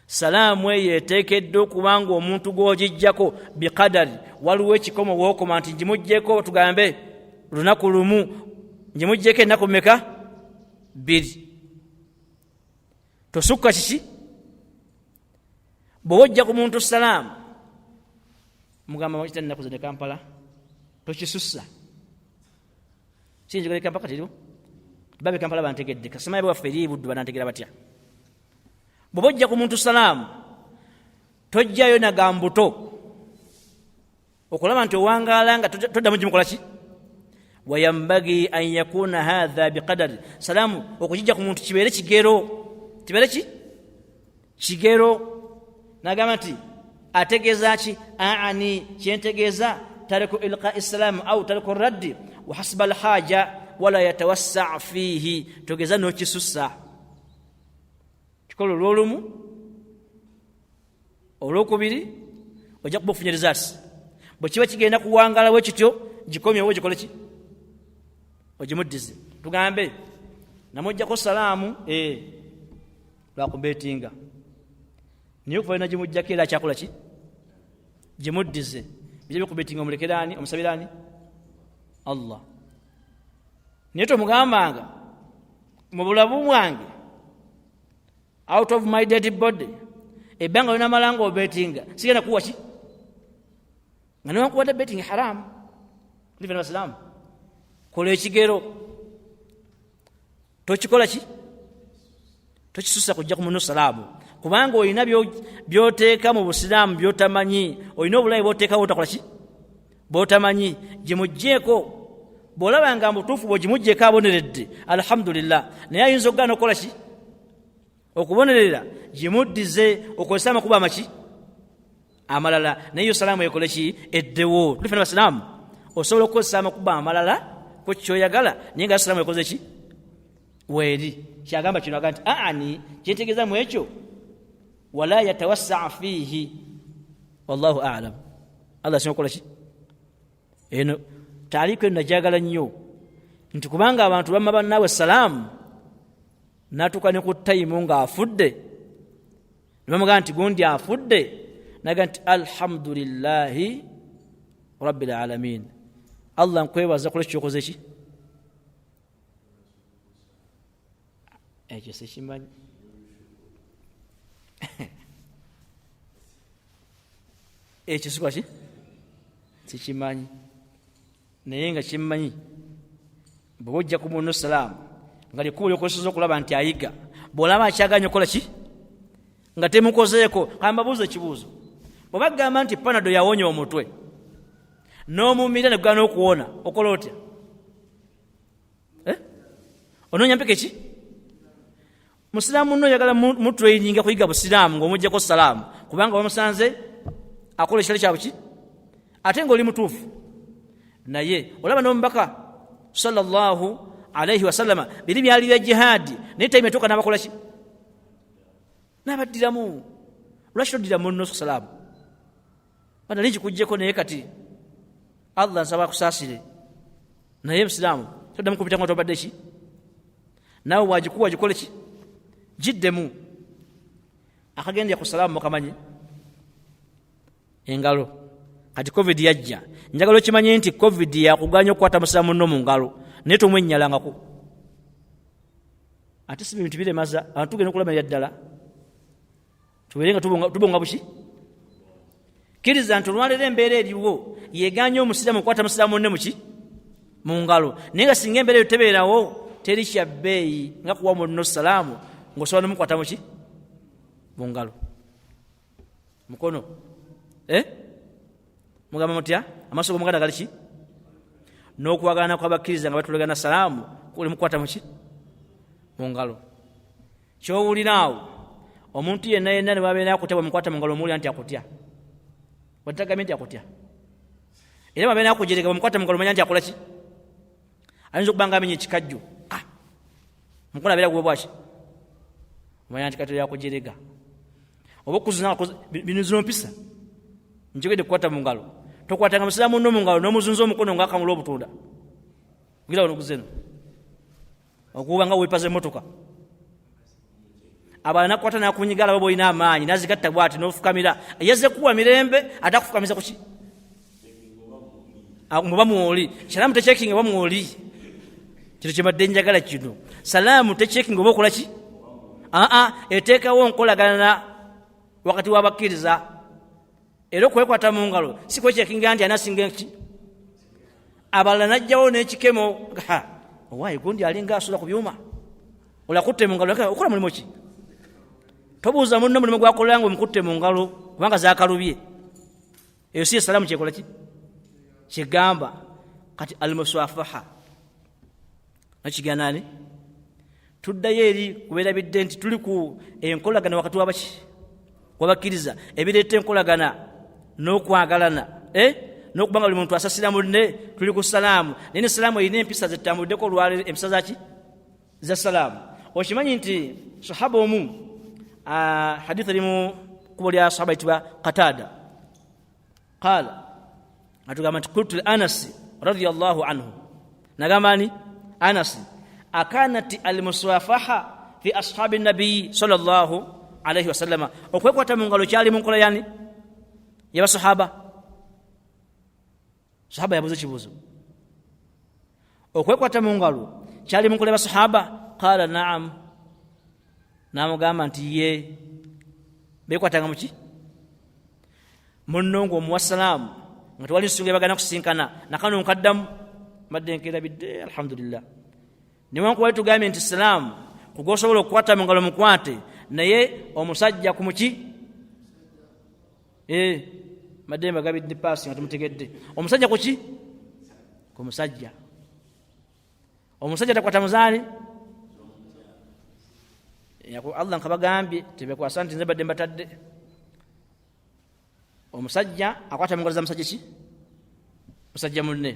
salaamu eyo eteekeddwa okubanga omuntu gw'ogijjako biqadari waliwo ekikomo wookoma nti njimugjeeko tugambe lunaku lumu njimugjeeko ennaku mmeka 2 tosukka kiki bwe wojja ku muntu salaamu mugamba wakita ennaku zene Kampala tokisussa sinjigala Kampala katiriwo babe Kampala bantegedde kasemaye bwaffe eri buddu banantegera batya bwe bojja ku muntu salaamu tojjayo nagambuto okulaba nti owangaala nga toddamu gimukola ki wayambagi an yakuna hatha biqadari salaamu okugijja ku muntu kibeere ki kigero nagamba nti ategeeza ki aani kyentegeeza tariku ilqa'i salaamu au tariku raddi wa hasba alhaja wala yatawassa fihi togeza n'okisussa kikola olw'olumu olw'okubiri ojja kuba ofunye results bwe kiba kigenda kuwangala bwe kityo gikomye oba gikole ki ogimuddize tugambe namujjako salaamu lwakubeetinga naye okuva yona gimujjako era akyakola ki gimuddize bijja bikubeetinga omulekeraani omusabiraani Allah naye tomugambanga mu bulabu bwange out of my dead body ebbanga lona malanga obeetinga sigenda kuwa ki nga newankuwadde betinga haramu live n'abasiraamu kola ekigero tokikola ki tokisussa kujja ku muno salaamu kubanga olina byoteeka mu busiraamu byotamanyi olina obulabe bwoteekawo otakola ki bwotamanyi gimugjeeko bw'olaba nga mutuufu bw'ogimugjeeko aboneredde alhamdulillah naye ayinza okugaana okukola ki okubonerera gimuddize okozesa amakubo amaki amalala naye yo salaamu ekole ki eddewo tulife n'abasiraamu osobola okukozesa amakuba amalala ku kyoyagala naye nga Islamu ekoze ki weeri kyagamba kino aga nti aani kyentegeeza mu ekyo wala yatawassaa fiihi wallahu a'lam. Allah sinokola ki eno taaliku eno najagala nnyo nti kubanga abantu bamma bannaawe salaamu natuuka ne ku tayimu ng'afudde ne bamugaa nti gundi afudde naga nti alhamdulillahi rabbil alamin. Allah nkwebaza kule kyokoze ki ekyo sikimanyi ekyo sikola ki sikimanyi naye nga kimmanyi bw'oba ojja ku munno salaamu nga likuba lyokozesa okulaba nti ayiga bw'olaba akyaganya okola ki nga temukozeeko kambabuuza ekibuuzo bw'oba gamba nti panado yawonya omutwe n'omumira ne gugana okuwona okola otya onoonya mpeka eki musiraamu nno oyagala mutraininga kuyiga busiraamu ng'omugjako salaamu kubanga bamusanze akola ekitali kyabu ki ate ng'oli mutuufu naye olaba n'omubaka sallallahu alaihi wasallama biri byali bya jihaadi naye tayime etuuka n'abakola ki n'abaddiramu lwaki toddiramu nno salaamu bana lingi kujjeko naye kati Allah nsaba akusaasire naye musiraamu toddamu kupita nga tobadde ki naawe wagikuwa gikole ki giddemu akagendya ku salaamu mukamanyi engalo kati covid yajja njagala okimanye nti covid yakuganya okukwata musiraamu nno mu ngalo naye tomwennyalangako ate si bintu biremaza abantu tugenda okulamalira ddala tubeere nga tubonga buki kkiriza nti olwaleero embeera eriwo yeganya omusiraamu okukwata musiraamu nne muki mu ngalo naye nga singa embeera eyo tebeerawo teri kya bbeeyi nga kuwa munno salaamu ng'osobola nomukwata muki mu ngalo mukono mugamba mutya amaaso g'omuganda gali ki n'okwagana kw'abakkiriza nga batulegana salaamu kuli mukwata muki mu ngalo kyowuliraawo omuntu yenna yenna ne babeera akutya bwemukwata mu ngalo omuwulira nti akutya bwatagambye nti akutya era babeera akujereka bwemukwata mu ngalo omanya nti akola ki ayinza okuba nga amenya ekikajjo mukola abeera gwe bwaki omanya nti katero yakujereka oba okuzina binuzino mpisa njogedde kukwata mu ngalo tokwatanga musiraamu nno mu ngalo n'omuzunza omukono ng'akamula obutunda gira wano guzeno okuba nga weepaza emmotoka abalala nakukwata nakunyigala baba olina amaanyi nazigatta bwati n'ofukamira yazze kuwa mirembe ate akufukamiza ku ki muba mwoli salaamu techekinga oba mwoli kino kyebadde njagala kino salaamu techekinga oba okola ki eteekawo nkolagana wakati w'abakkiriza era okwekwata mu ngalo si kwechekinga nti anasinga ki abalala najjawo n'ekikemo owaayi gundi alinga asula ku byuma olakutte mu ngalo okola mulimu ki tobuuza munno mulimu gwakolera nga omukutte mu ngalo kubanga zakalubye eyo si salaamu kyekola ki kigamba kati almuswafaha nakigana ani tuddayo eri kubeera bidde nti tuli ku enkolagana wakati wabaki wabakkiriza ebireeta enkolagana n'okwagalana n'okubanga buli muntu asasira munne tuli ku salaamu naye ne salaamu erina empisa zetambuliddeko olwaleero empisa zaki za salaamu okimanyi nti sahaba omu haditha eri mu kubo lya sahaba yitibwa Qatada qala atugamba nti kultu Anasi radiyallahu anhu nagamba ni Anasi akanati almuswafaha fi ashabi nabii sallallahu alayhi wasallama okwekwata mu ngalo kyali mu nkola yani y'abasahaba sahaba yabuze kibuzo okwekwata mu ngalo kyali mu nkola y'abasahaba qala na'am namugamba nti ye bekwatanga muki munno ng'omuwa salaamu nga tewali nsunga bagana kusinkana nakano nkaddamu mbadde nkeera bidde alhamdulillah newankubadde tugambye nti salaamu kugosobola okukwata mu ngalo mukwate naye omusajja ku muki mbadde mbagabidde paasi nga tumutegedde omusajja ku ki ku musajja omusajja takwata muzaani Allah nkabagambye tebekwasa nti nze badde mbatadde omusajja akwata mu ngalo za musajja ki musajja munne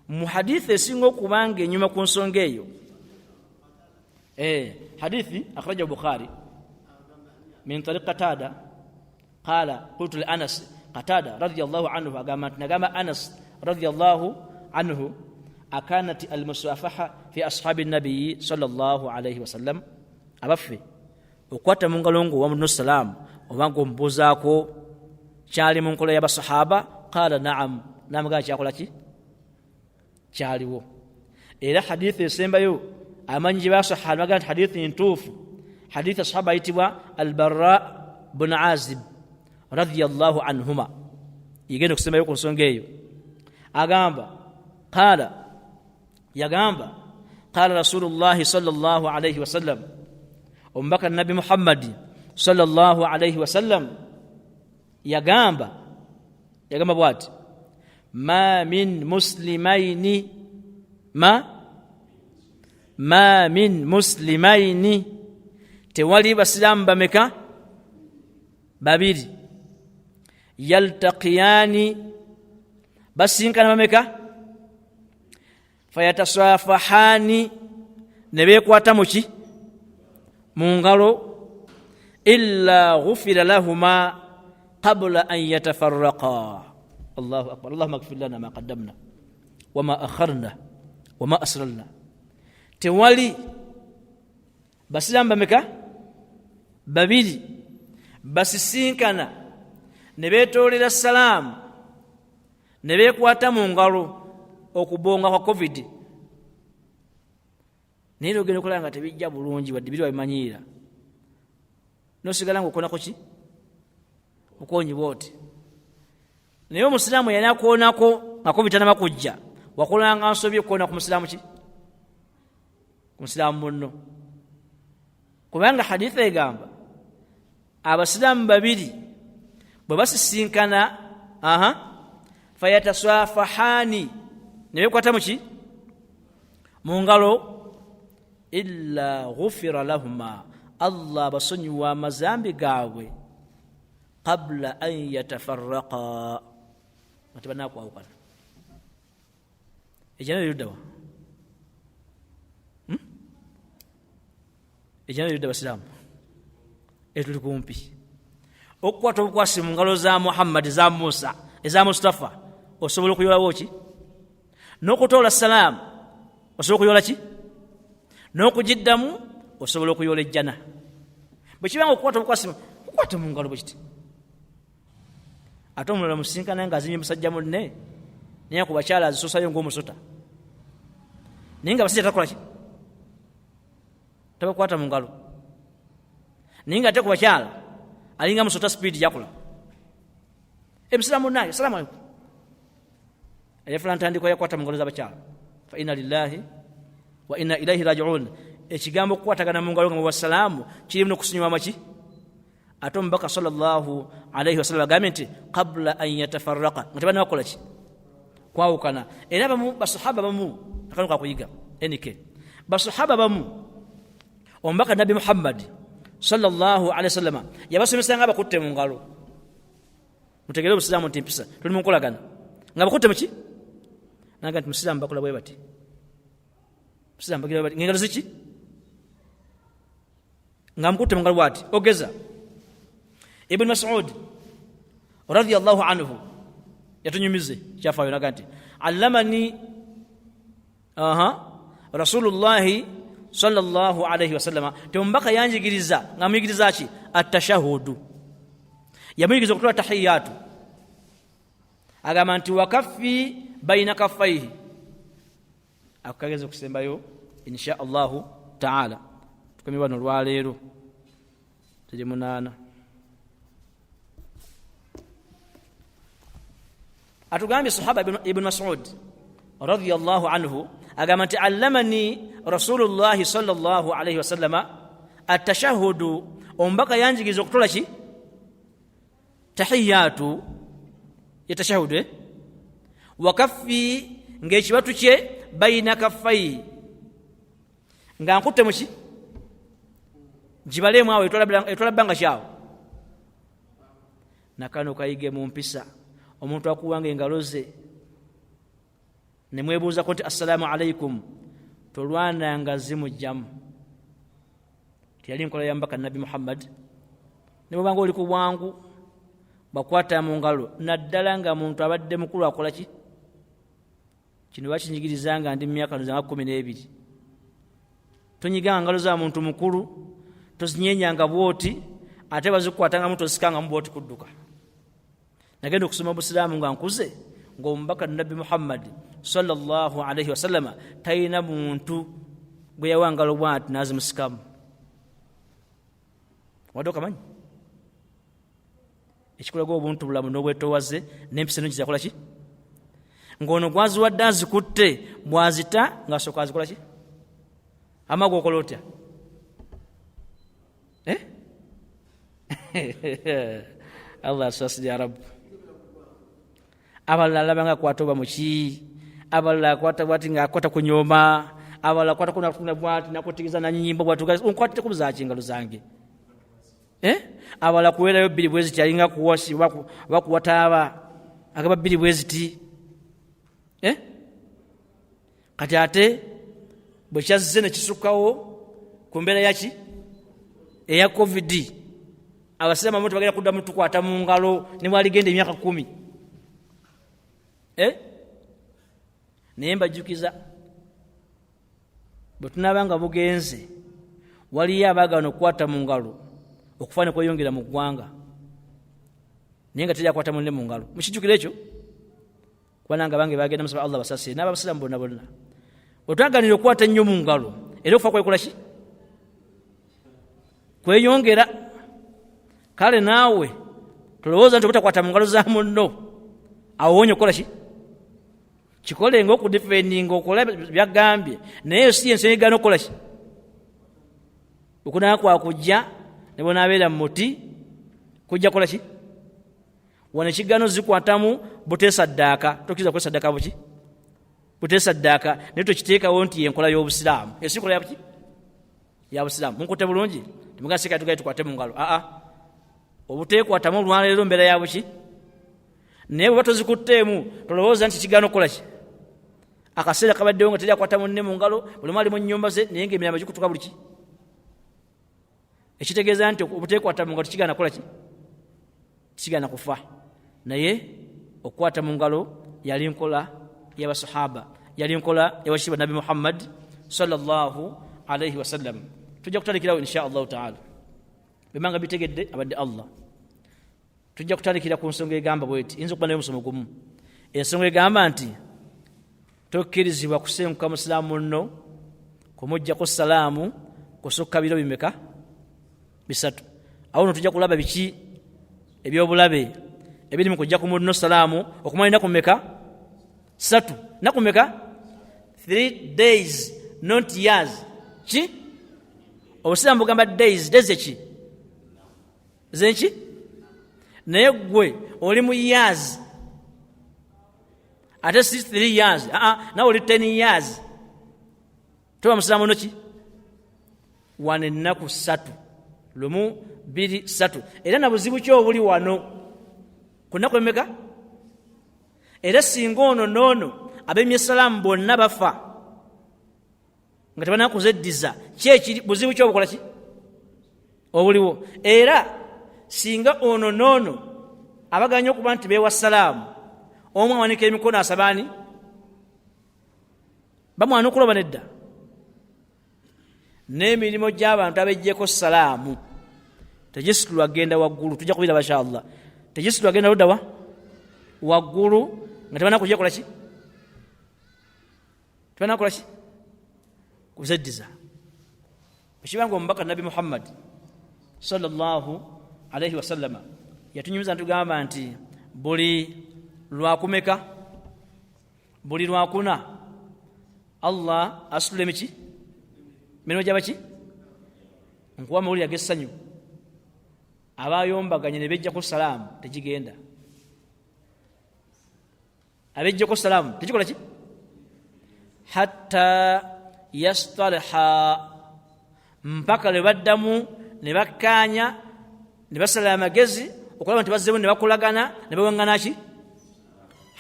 mu hadithi esinga okubanga enyuma ku nsonga eyo hadithi akhraja Bukhari min tariq Qatada qala qultu li Anas Qatada radiyallahu anhu agama Anas radiyallahu anhu akanat almusafaha fi ashabi an-nabi sallallahu alayhi wasallam abafi okwata mungalongo wa munno salam obango mbuzako kyali mu nkola y'abasahaba qala na'am namaga kyakola ki kyaliwo era hadithi esembayo amanyi basahaba baga hadithi ntuufu hadithi sahaba itibwa al-Barra ibn Azib radiyallahu anhuma igenda kusembayo ku nsonga eyo agamba qala rasulullah sallallahu alayhi wasallam umbaka nabi Muhammad sallallahu alayhi wasallam yagamba bwati ma min muslimaini tewali basilamu bameka babiri yaltaqiyani basinkana bameka fayatasafahani nebekwata muki mungalo illa ghufira lahuma qabla an yatafarraqa Allahu akbar Allahumma ighfir lana ma qaddamna wama akharna wama asrarna tewali basilamu bameka babiri basisinkana nebetolera salamu nebekwata mungalo okubonga kwa covid nero gene kulanga tebijja bulungi wadibiri wabimanyira nosigala ngokonako ki ukonyi wote naye omusilamu yana kuonako nga covid tanabakujja wakolanga nsobye kuona ku musilamu ki ku musilamu munno kubanga hadithi egamba abasilamu babiri bwe basisinkana fayatasafahani nebekwata muki mungalo illa ghufira lahuma Allah basonyiwa amazambi gaabwe qabla an yatafarraqa matabana kwawukana ejana yudawa ejana yudawa basilamu etuli kumpi okwata obukwasi mu ngalo za Muhammad za Musa eza Mustafa osobola okuyola woki n'okutola salamu osobola okuyola ki n'okugiddamu osobola okuyola ejjana bwe kibanga okukwata obukwasi okwata mu ngalo bwekiti ate omulala musinkana nga azinye musajja munne naye ku bakyala azisoosayo ng'omusota naye nga basajja takola ki tabakwata mu ngalo naye nga ate ku bakyala alinga musota speed yakula emusiramu naye salamu alaykum ayafula ntandiko yakwata mu ngalo z'abakyala fa inna lillahi wa inna ilaihi raji'un ekigambo okukwatagana mu ngalo nga mubasalaamu kirimu n'okusinywa maki ate omubaka sallallahu alayhi wasallam agambye nti qabla an yatafarraqa nga tebana bakola ki kwawukana era bamu basahaba bamu akanu kakuyiga enike basahaba bamu omubaka nabi Muhammad sallallahu alayhi wasallam yabasomesanga abakutte mu ngalo mutegere obusilamu nti mpisa tuli mu nkolagana nga bakutte muki nanga nti musilamu bakola bwe bati musilamu bagira bwe bati ngalo ziki nga mukutte mu ngalo bwati ogeza Ibn Mas'ud radiyallahu anhu yatunyumize kyafayo naga nti allamani Rasulullah sallallahu alayhi wasallam tumbaka yanjigiriza ngamuyigiriza ki at-tashahhudu yamuyigiriza okutola tahiyatu agamba nti wakaffi baina kaffaihi akageza okusembayo insha Allah ta'ala tukamibwa no lwaleero tuli munana atugambye sahaba ibn Mas'ud radiyallahu anhu agamba nti allamani Rasulullah sallallahu alayhi wasallam at-tashahhudu ombaka yanjigiriza okutola ki tahiyatu yatashahhudu wakaffi ng'ekibatu kye baina kaffai nga nkutte muki jibalemu awo etwala bbanga kyawo nakano kayige mu mpisa omuntu akuwanga engalo ze ne mwebuuza ko nti assalamu alaikum tolwana nga zimujjamu tiyali nkola ya mbaka nabi Muhammad ne bwanga oli ku bwangu bakwata mu ngalo naddala nga muntu abadde mukulu akola ki kino bakinyigirizanga ndi myaka nzanga 12 tonyiganga ngalo za muntu mukulu tozinyenyanga bwoti ate bazikwatanga muntu osikanga mu bwoti kudduka nagenda okusoma Busiraamu nga nkuze ng'omubaka nabi Muhammad sallallahu alaihi wasallama tayina muntu gwe yawangalo bwati nazimusikamu wadde okamanyi ekikulaga obuntu bulamu n'obwetoowaze n'empisa ennungi zakola ki ng'ono gwaziwadde azikutte bwazita ng'asooka azikola ki amago okola otya Allah asasiri ya Rabbi abalala labanga akwata oba muki abalala akwata bwati ng'akwata ku nyoma abalala akwata kunakuna bwati nakutigiriza nanyimba bwati onkwatite ku buzaaki engalo zange abalala kuweerayo 2 bwezi kyalinga kuwasi bakuwataaba agaba 2 bwezi ti kati ate bwe kyazze ne kisukkawo ku mbeera yaki eya covid abasiraamu abamu tebagenda kuddamu tukwata mu ngalo ne bwaligenda emyaka 10 naye mbajjukiza bwe tunaabanga bugenze waliyo abaagana okukwata mu ngalo okufaana kweyongera mu ggwanga naye nga teri akwata munne mu ngalo mukijjukira ekyo kubananga bange bagenda musaba Allah basasire n'abasiraamu bonna bonna bwe twaganira okukwata ennyo mu ngalo era okufa kwekola ki kweyongera kale naawe tolowooza nti obutakwata mu ngalo za munno awonye okukola ki kikole ng'okudifendinga okola byagambye naye si ensi egana okukola ki okunaa kwakujja ne bonaabeera mu muti kujja kukola ki wano ekiggano zikwatamu buteesaddaaka tokkiriza kuteesaddaaka buki buteesaddaaka naye tokiteekawo nti yenkola y'obusiraamu esikola yabuki ya busiraamu munkutte bulungi temugasika tugaye tukwate mu ngalo obuteekwatamu olwaleero mbeera ya buki naye bwe batozikutteemu tolowooza nti kigaana okukola ki akaseera kabaddewo nga teri akwata munne mu ngalo buli omu ali mu nnyumba ze naye ng'emiryango gikutuka buli ki ekitegeeza nti obuteekwata mu ngalo kigaana kukola ki kigaana kufa naye okukwata mu ngalo yali nkola y'abasahaba yali nkola y'abashiba nabi Muhammad sallallahu alaihi wasallam tujja kutandikirawo insha allahu taala bemanga bitegedde abadde Allah tujja kutandikira ku nsonga egamba bweti inza okuba nayo musomo gumu ensonga egamba nti tokkirizibwa kusenguka musiraamu nno kumuggyako salaamu kusukka biro bimeka 3 awo tujja kulaba biki ebyobulabe ebiri mu kujja ku munno salaamu okumanya kumeka 3 nakumeka 3 days not years ki obusiraamu bugamba days eki zenki naye gwe oli mu years ate 3 years nawe oli 10 years toba musiraamu noki wano ennaku 3 lumu 2 3 era na buzibu ki obuli wano ku nnaku emeka era singa ono noono ab'emya salaamu bonna bafa nga tebanakuzeddiza kyekiri buzibu ki obukola ki obuliwo era singa ono noono abaganya okuba nti beewa salaamu omu awanika emikono asabaani bamwana okuloba nedda n'emirimu gy'abantu abejjeko salaamu tegisitulwa genda waggulu tujja kubiraba inshallah tegisitulwa genda luddawa waggulu nga tebanakuja kola ki tebanakola ki kuzeddiza ekibanga omubaka nabi Muhammad sallallahu alaihi wasallama yatunyumiza ntugamba nti buli lwakumeka buli lwakuna Allah asitula emiki mirimu gy'abaki nkuwa amawulire ag'essanyu abayombaganye ne bejjako salaamu tegigenda abejjako salaamu tegikola ki hatta yastaliha mpaka lwe baddamu ne bakkaanya ne basala amagezi okulaba nti bazzemu ne bakolagana ne bawaŋŋana ki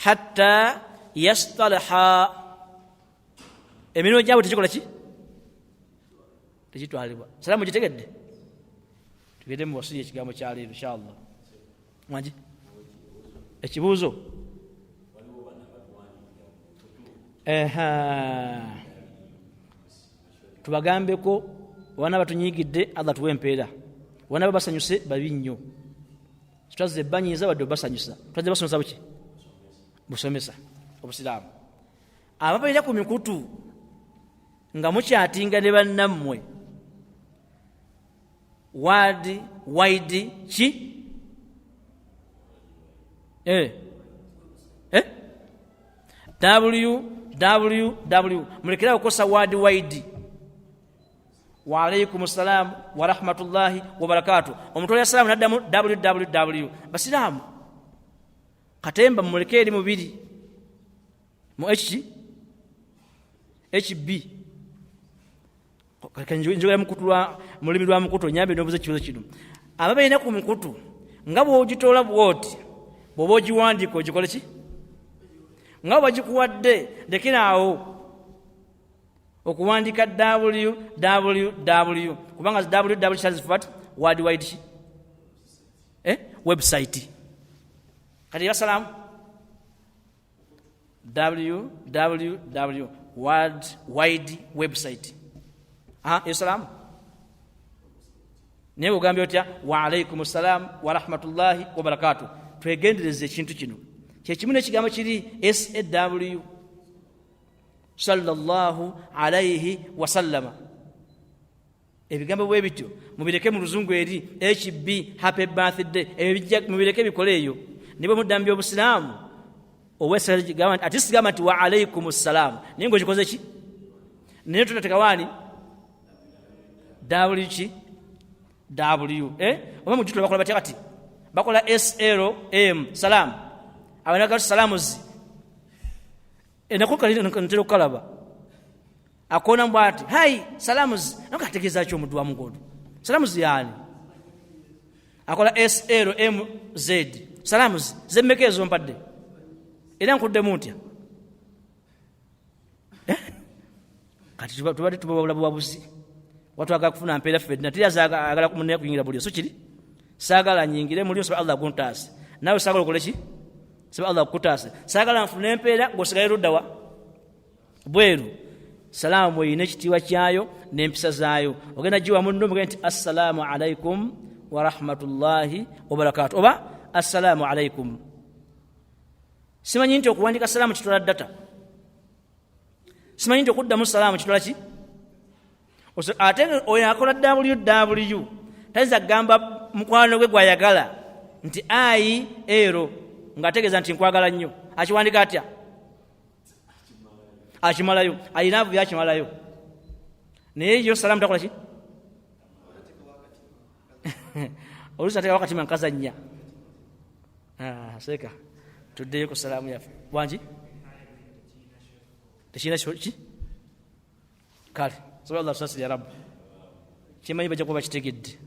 hatta yastaliha emirimu gyabwe tekikola ki tekitwalibwa. Salaamu gitegedde? Tugende mu wasiya ekigambo kya leero inshallah. Mwangi ekibuuzo tubagambeko wana batunyigidde Allah tuwe empeera, wana babasanyuse babi nnyo, tutaze banyiza wadde basanyusa, tutaze basanyusa buki busomesa obusiraamu. Ababeera ku mikutu nga mukyatinga ne bannammwe wadi wide ki www mulekera okukosa wadi wide wa alaykum salam wa rahmatullahi wa barakatuh. Omutole ya salamu naddamu www. Basiraamu katemba mulekeri mubiri mu HB kanjogera mukutulwa mulimi lwa mukutu nyambe ndobuze kibuzo kino. Ababeera ku mikutu nga bw'ogitoola bwoti bw'oba ogiwandiika ogikole ki nga bagikuwadde lekeraawo okuwandiika www kubanga www kizifat word wide ki website. Kati basalamu www world wide website salamu naye ogambye otya wa alaykum salam wa rahmatullahi wa barakatuh. Twegendereze ekintu kino kyekimu n'ekigambo kiri SAW sallallahu alayhi wa sallama. Ebigambo bwe bityo mubireke mu luzungu eri HB happy birthday, ebijja mubireke bikole eyo. Nibo mudambi obusiraamu owesera gigamba ati sigamba nti wa alaykum salam naye ng'okikoze ki naye tutateka wani oba mujutula bakola batya kati bakola SLM salam abanaga salamuzi enakukali ntero kalaba akona mbwati hai salamuzi nakategeza kyo mudwa mugondo salamuzi yani akola SLMZ salamuzi zemmekezo mpadde era nkudde mutya kati tubadde tubawula bwabuzi watu agala kufuna mpeera fedna tiriaza agala kumunne kuyingira bulyo so kiri sagala nyingire mulyo so Allah kuntase nawe sagala okole ki so Allah kutase sagala nfune mpeera gosigaye rudawa bweru salamu ine kitiwa kyayo n'empisa zaayo ogenda jiwa munno mugenti assalamu alaikum wa rahmatullahi wa barakatuh oba assalamu alaikum. Simanyi nti okuwandika salamu kitwala data, simanyi nti okuddamu salamu kitwala ki ate oyo akola www tayinza kugamba mukwano gwe gwayagala nti ayi ero ng'ategeeza nti nkwagala nnyo. Akiwandika atya? Akimalayo ayinaavu byakimalayo naye yo salamu takola ki oluusi ateeka wakati mankazannya seeka tuddeyo ku salaamu yaffe wangi tekirina ki kale sobola Allah sasi ya rabbi kimanyi bajja kuba kitegedde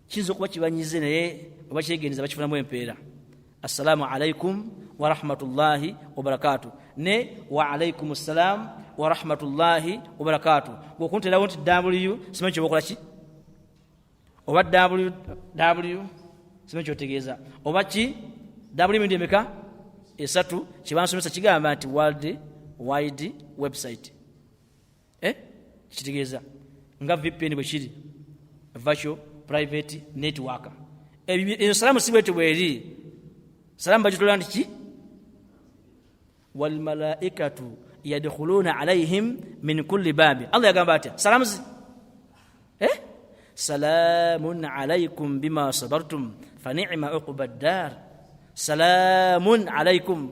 kiyinza okuba kibanyize naye oba kyegendereza bakifunamu empeera. Assalamu alaikum wa rahmatullahi wa barakatuh ne wa alaikum salam wa rahmatullahi wa barakatuh. Bw'okunterawo nti w simanyi kyoba okola ki oba ww simanyi kyotegeeza oba ki wmindi emeka esatu kibansomesa kigamba nti world wide website kitegeeza nga VPN bwe kiri virtual private network. Eyo salamu si bwete bweri salamu bagitolera nti ki wal malaikatu yadkhuluna alaihim min kulli babi. Allah yagamba atya salamu salamun alaikum bima sabartum fa ni'ma uqbad dar. Salamun alaikum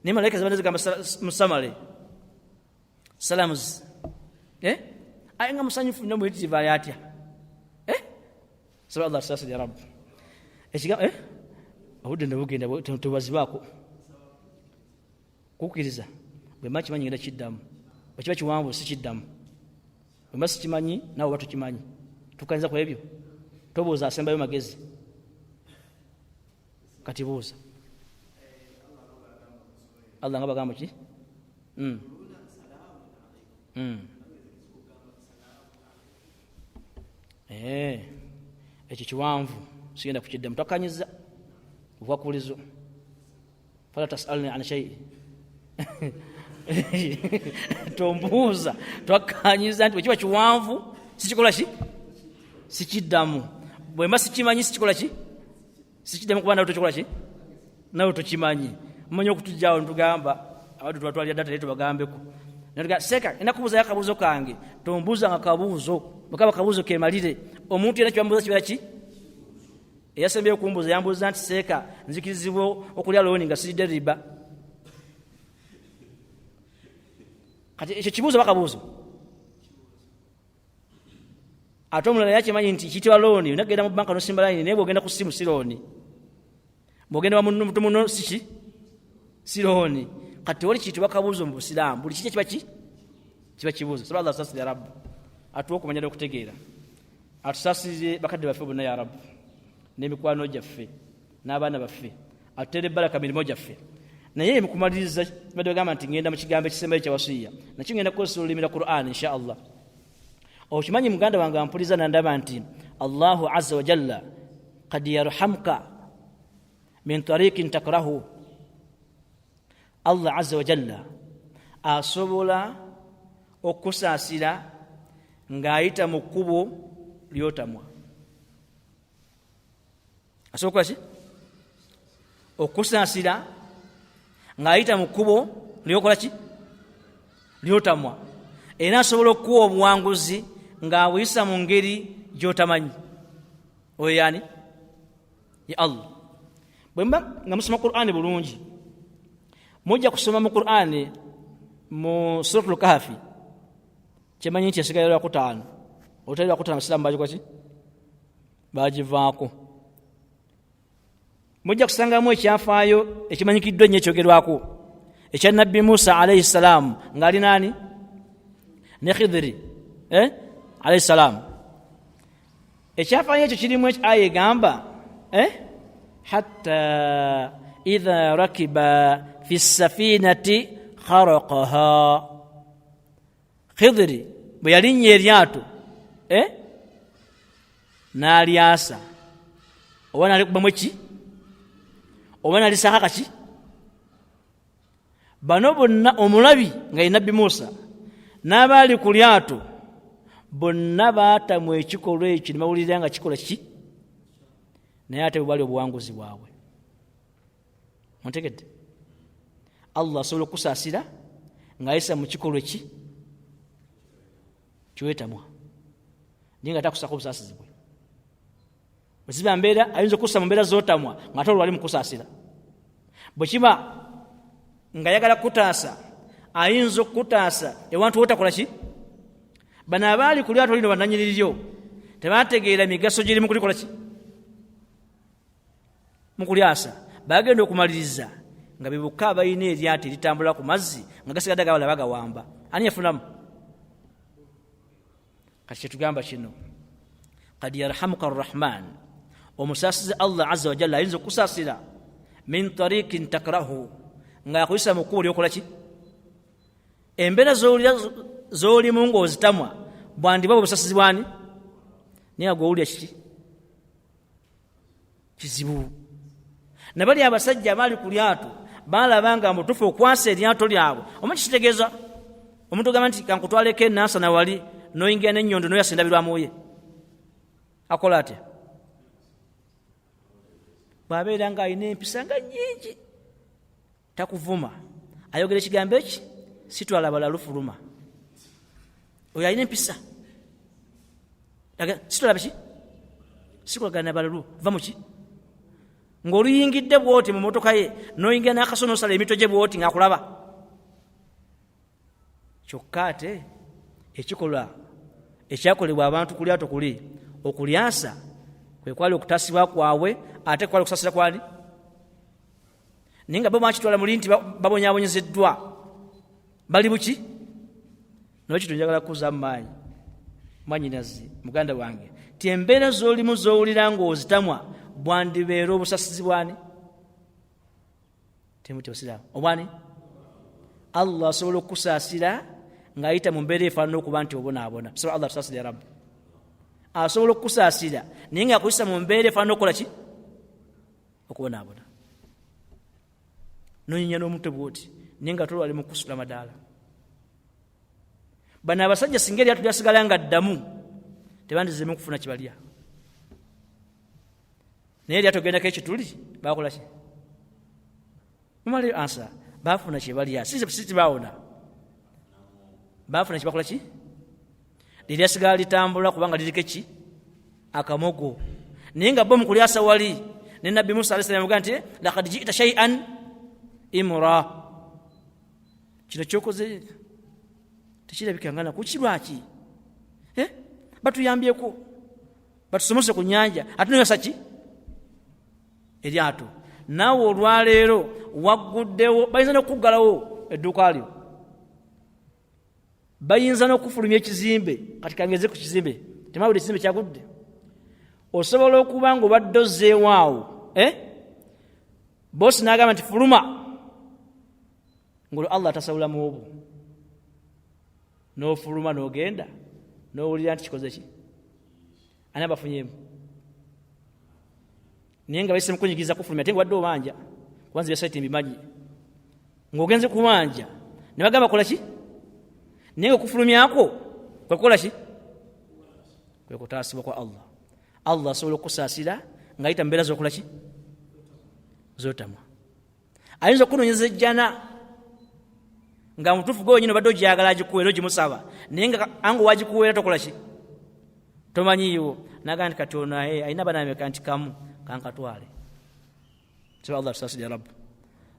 ni malaika zamani zigamba musamale salamus ayenga musanyufu na mwiti vayatya so Allah sasa ya rabb ekiga ahudde ndabugenda tubazi bako kukiriza bwe machi manyi ngenda kiddamu okiba kiwanvu si kiddamu bwe masi kimanyi nawe watu kimanyi tukanza kwa ebyo toboza asembayo magezi kati buuza Allah ngaba gamba ki ekyo kiwanvu sigenda kukiddamu twakanyiza obwakulizo fala tasalni an shay tombuuza twakanyiza nti wekiba kiwanvu sikikola ki sikiddamu bwemba sikimanyi sikikola ki sikiddamu kuba nawe tokikola ki nawe tokimanyi mmanyi okutujjaawo ntugamba abaddu twatwalira data leero tubagambeko natuga seka enakubuuza yakabuuzo kange tombuuza nga kabuuzo bwekaba kabuuzo kemalire omuntu yena kibamubuuza kibeera ki eyasembyeyo okumbuuza yambuuza nti seeka nzikirizibwa okulya looni nga siridde riba kati ekyo kibuuzo bakabuuzo ate omulala yakimanyi nti kiyitibwa looni nagenda mu banka nosimba layini naye bwogenda ku simu si looni bwogenda wamuntu muno siki si looni kati wali kiyitibwa kabuuzo mu busiraamu buli kiki kiba kibuuzo saba allah sasira ya rabbu atuwa okumanya n'okutegeera atusasirize bakadde baffe bonna ya rabbu n'emikwano gyaffe n'abaana baffe atutere baraka mirimo gyaffe naye mukumaliriza badde bagamba nti ngenda mu kigambo ekisembayo kya wasiya nakyo ngenda kukozesa olulimi lwa Qur'an insha allah okimanyi muganda wange ampuliza nandaba nti Allahu azza wa jalla qad yarhamka min tariqin takrahu Allah azza wa jalla asobola okusaasira ng'ayita mu kkubo lyotamwa asobola ki okusaasira ng'ayita mu kkubo lyokola ki lyotamwa era asobola okuwa obuwanguzi ng'abuyisa mu ngeri gy'otamanyi oyo yani ya Allah bwemba nga musoma Qur'ani bulungi mujja kusoma mu Qur'ani mu suratul kahfi kyemanyi nti yasigayo lwa kutaano olutali lwa kutaano abasiraamu bagikoki bagivaako mujja kusangamu ekyafaayo ekimanyikiddwa ennyo ekyogerwako ekya nabbi Musa alayhi salaamu ng'ali naani ne Khidiri alayhi salaamu ekyafaayo ekyo kirimu aya egamba hatta idha rakiba fi safinati kharaqaha Khidiri bwe yalinnya eryato n'alyasa oba nalikubamu eki oba nalisaka kaki bano bonna omulabi nga ye nabbi Musa n'abaali ku lyato bonna baatamu ekikolwa ekyo ne bawulira nga kikola ki naye ate bwe bwali obuwanguzi bwabwe muntegedde Allah asobola okusaasira ng'ayisa mu kikolwa ki kiwetamwa naye nga takusako obusaasizi bwe bwe ziba mbeera ayinza okussa mu mbeera z'otamwa ng'ate olwali mu kusaasira bwe kiba nga yagala kutaasa ayinza okutaasa ewantu wotakola ki bano abaali ku lyato lino bannanyiriryo tebategeera migaso giri mu kulikola ki mu kulyasa bagenda okumaliriza nga bebuka abalina eryato eritambula ku mazzi nga gasigadde gabala bagawamba ani yafunamu kati kyetugamba kino kad yarhamuka arrahman omusaasizi Allah azza wa jalla ayinza okusaasira min tariqin takrahu nga akuyisa mu kkubo lyokola ki embeera z'olimu ng'ozitamwa bwandiba obusaasizi bwani naye agwowulira kiki kizibu nabali abasajja abaali ku lyato baalaba nga mutufu okwasa eryato lyabwe omanyi kitegeeza omuntu ogamba nti kankutwaleko ennaasa na wali noyingira n'ennyondo noyasendabirwamu ye akola atya bw'abeera nga alina empisa nga nnyingi takuvuma ayogera ekigambo eki sitwala bala lufuluma oyo alina empisa sitwala biki sikulagana balalu va muki ng'oluyingidde bwoti mu motoka ye noyingira n'akasono osala emito gye bwoti ng'akulaba kyokka ate ekikolwa ekyakolebwa abantu ku lyato kuli okulyasa kwe kwali okutasibwa kwabwe ate kwali okusasira kwali naye nga bo bakitwala muli nti babonyabonyezeddwa bali buki nolwekyo njagala kuza mumaanyi mwanyinazi muganda wange ti embeera z'olimu z'owulira ng'ozitamwa bwandibeera obusasizi bwani temuti basiraamu obwani Allah asobola okusaasira ng'ayita mu mbeera efaanana okuba nti obonaabona. Tusaba Allah tusaasire ya Rabbi. Asobola okukusaasira naye ng'akuyisa mu mbeera efaanana okukola ki? Okubonaabona. N'onyinya n'omutwe bw'oti naye nga tolwali mu kusula madaala. Bano abasajja singa eryatu lyasigala nga ddamu tebandizemu kufuna kibalya. Naye eryatu gendako ekituli bakola ki? Mumale ansa baafuna kibalya si baawona. Baafuna kibakola ki? Liryasigala litambula kubanga liriko ki? Akamogo. Naye nga bo mu kulyasa wali ne Nabbi Musa alayhi salaam agaa nti laqad ji'ta shay'an imra. Kino kyokoze tekirabikangana kuki lwaki? Batuyambyeko batusomose ku nnyanja ate noyosa ki? Eryato. Naawe olwaleero wagguddewo bayinza n'okuggalawo edduuka lyo. Bayinza n'okufulumya ekizimbe kati kangeze ku kizimbe temawulire ekizimbe kyagudde. Osobola okuba nga obadde ozzeewaawo boosi n'agamba nti fuluma ng'olwo Allah tasawulamu obwo n'ofuluma n'ogenda n'owulira nti kikoze ki? Ani abafunyemu? Naye nga bayise mukunyigiriza kufulumya ate nga wadde obanja kubanza byasaiti mbimanyi ng'ogenze kubanja ne bagamba kola ki? Naye nga okufulumyako kwe kukola ki? Kwe kutaasibwa kwa Allah. Allah asobola okusaasira ng'ayita mu mbeera z'okola ki? Z'otamwa. Ayinza okunoonyeza ejjana nga mutuufu gwe wenyini obadde ogyagala agikuweera ogimusaba naye nga angu wagikuweera tokola ki? Tomanyiiwo. Nagaa nti kati ono ayina banaameka nti kamu kankatwale. Saba Allah tusaasire ya Rabbi.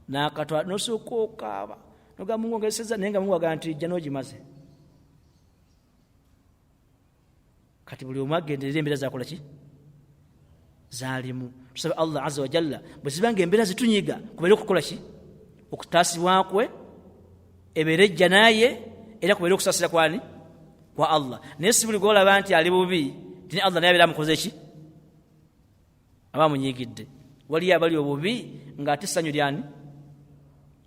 N'akatwala n'osooka okaaba n'ogamba Mungu ongesezza naye nga Mungu agaa nti ejja n'ogimaze. Kati buli omu agenderera embeera zakola ki? Zaalimu. Tusaba Allah azza wa jalla bwe zibanga embeera zitunyiga kubeere okukola ki? Okutaasibwa kwe ebeere ejja naye era kubeere okusaasira kwani? Kwa Allah. Naye si buli gw'olaba nti ali bubi tini Allah naye abeera amukoze ki? Aba munyiigidde. Waliyo abali obubi ng'ate essanyu lyani?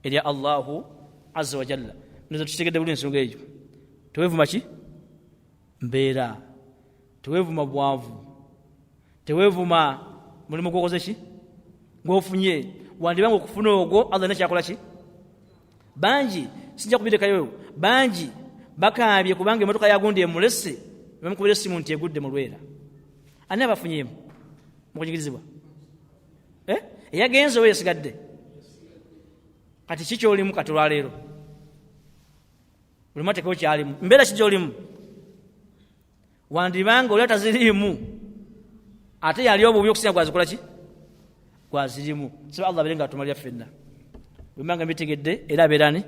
Erya Allahu azza wa jalla. Neza tukitegedde bulungi ensonga eyo. Teweevuma ki? Mbeera. Teweevuma bwavu. Teweevuma mulimu gw'okoze ki? Gw'ofunye. Wandibanga okufuna ogwo Allah nakyakola ki? Bangi sijja kubirekayo. Bangi bakaabye kubanga emmotoka yagundi emulese bamukubira essimu nti egudde mu lwera. Ani abafunyemu mu kunyigirizibwa? Eyagenze oyo yasigadde. Kati ki ky'olimu kati olwaleero? Buli mateekeko kyalimu. Mbeera ki gy'olimu? Wandibanga oli ataziriimu ate yali obubi okusinga gwazikola ki? Gwazirimu. Saba Allah abeere nga atumalira ffenna. Bwembanga mbitegedde era abeerani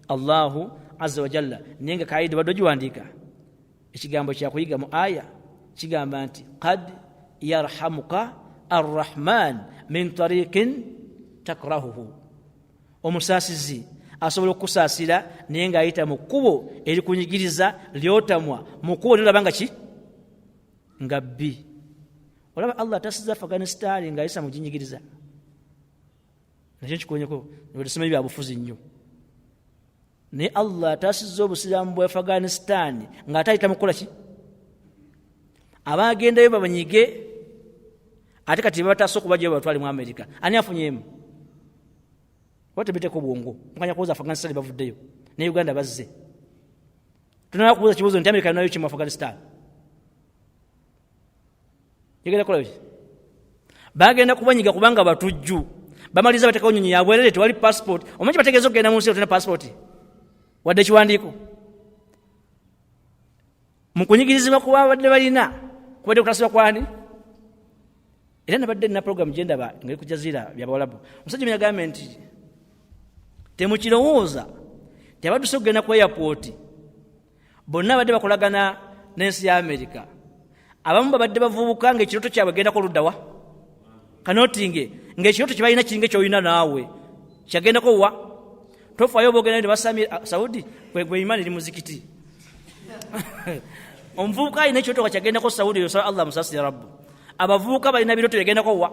Allahu azza wa jalla. Naye nga kaayidi badde ogiwandiika ekigambo kyakuyiga mu aya kigamba nti qad yarhamuka arrahman min tariqin takrahuhu. Omusaasizi asobola okusaasira naye ng'ayita mu kkubo erikunyigiriza lyotamwa mu kkubo nolabanga ki? Nga bbi. Olaba Allah tasiza Afghanistan ng'ayisa mu ginyigiriza. Nakyo kikonyeko nebadusoma ebyabufuzi nnyo. Naye Allah tasiza obusiraamu bwa Afghanistan ng'ate ayita mu kukola ki? Abaagendayo babanyige ate kati bataasa okubajjayo batwale mu Amerika. Ani afunyemu? Watebiteko bwongo mukanya kuuza Afghanistan bavuddeyo ne Uganda bazze. Tunaba kubuuza kibuuzo nti Amerika nayo kimu Afghanistan. Yegera kola biki? Bagenda kubanyiga kubanga batujju. Bamaliza bateka onyonyi yabwerere tewali passport. Omanyi bategeeza okugenda mu nsi otena passport. Wadde kiwandiiko. Mu kunyigirizibwa kuba abadde balina kubadde kutasibwa kwani? Era nabadde nina program gyendaba ngeri ku Jazeera by'Abawalabu. Omusajja yagambye nti temukirowooza tebadduse okugenda ku airport bonna badde bakolagana n'ensi ya Amerika. Abamu babadde bavubuka ng'ekirooto kyabwe gendako luddawa kanotinge ng'ekirooto kye balina kiringa ky'olina naawe kyagendako wa tofaayo boogenda ne basamye Saudi gwe imani eri muzikiti. Omuvubuka alina ekirooto nga kyagendako Saudi yosaba Allah musaasire Rabbu. Abavubuka balina birooto byagendako wa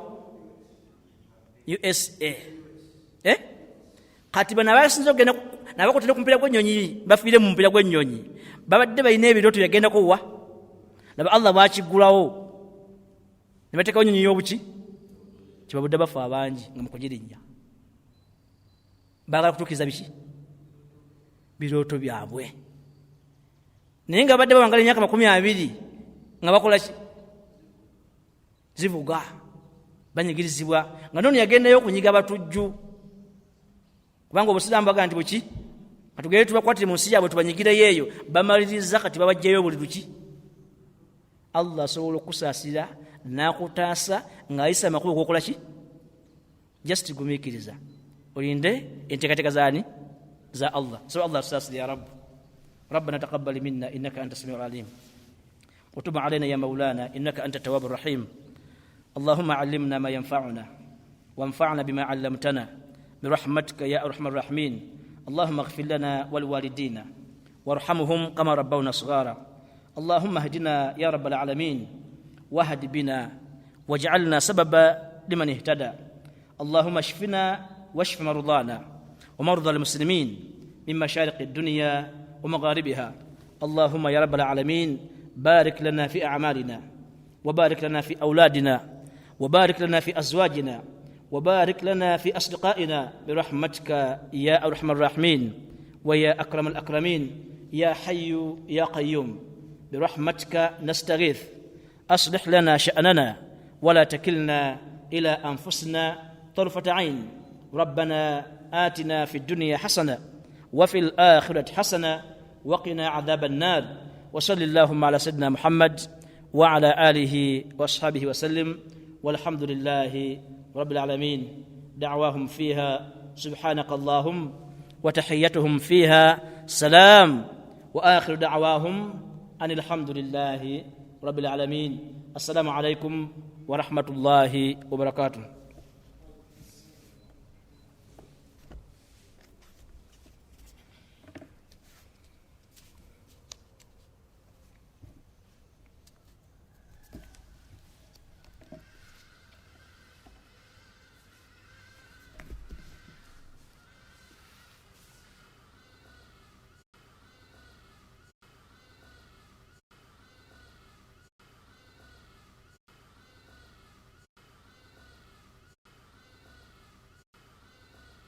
USA. Kati bano abasinza okugenda nabakotera kumpira gwenyonyi bafire mu mpira gwenyonyi babadde balina ebirooto yagenda kuwa naba Allah bwakigulawo nebatekawo nyonyi yobuki kibabudde bafa abangi nga mukugirinya bagala kutukiza biki birooto byabwe naye nga babadde babangala emyaka 20 nga bakola ki zivuga banyigirizibwa nga nono yagendayo okunyiga abatujju kubanga obusiraamu baga nti buki katugere tubakwatire mu nsi yaabwe tubanyigireyo eyo bamaliriza kati babajjayo buli luki Allah asobola okusaasira n'akutaasa ng'ayisa amakulu g'okola ki just gumiikiriza olinde enteekateeka zaani za Allah so Allah tusaasire ya Rabb ربنا تقبل منا إنك أنت السميع العليم وتب علينا يا مولانا إنك أنت التواب الرحيم اللهم علمنا ما ينفعنا وانفعنا بما علمتنا برحمتك يا أرحم الراحمين اللهم اغفر لنا والوالدين وارحمهم كما ربونا صغارا اللهم اهدنا يا رب العالمين واهد بنا واجعلنا سببا لمن اهتدى اللهم اشفنا واشف مرضانا ومرضى المسلمين من مشارق الدنيا ومغاربها اللهم يا رب العالمين بارك لنا في أعمالنا وبارك لنا في أولادنا وبارك لنا في أزواجنا وبارك لنا في أصدقائنا برحمتك يا أرحم الراحمين ويا أكرم الأكرمين يا حي يا قيوم برحمتك نستغيث أصلح لنا شأننا ولا تكلنا إلى أنفسنا طرفة عين ربنا آتنا في الدنيا حسنة وفي الآخرة حسنة وقنا عذاب النار وصل اللهم على سيدنا محمد وعلى آله وأصحابه وسلم والحمد لله رب العالمين دعواهم فيها سبحانك اللهم وتحيتهم فيها سلام وآخر دعواهم أن الحمد لله رب العالمين السلام عليكم ورحمة الله وبركاته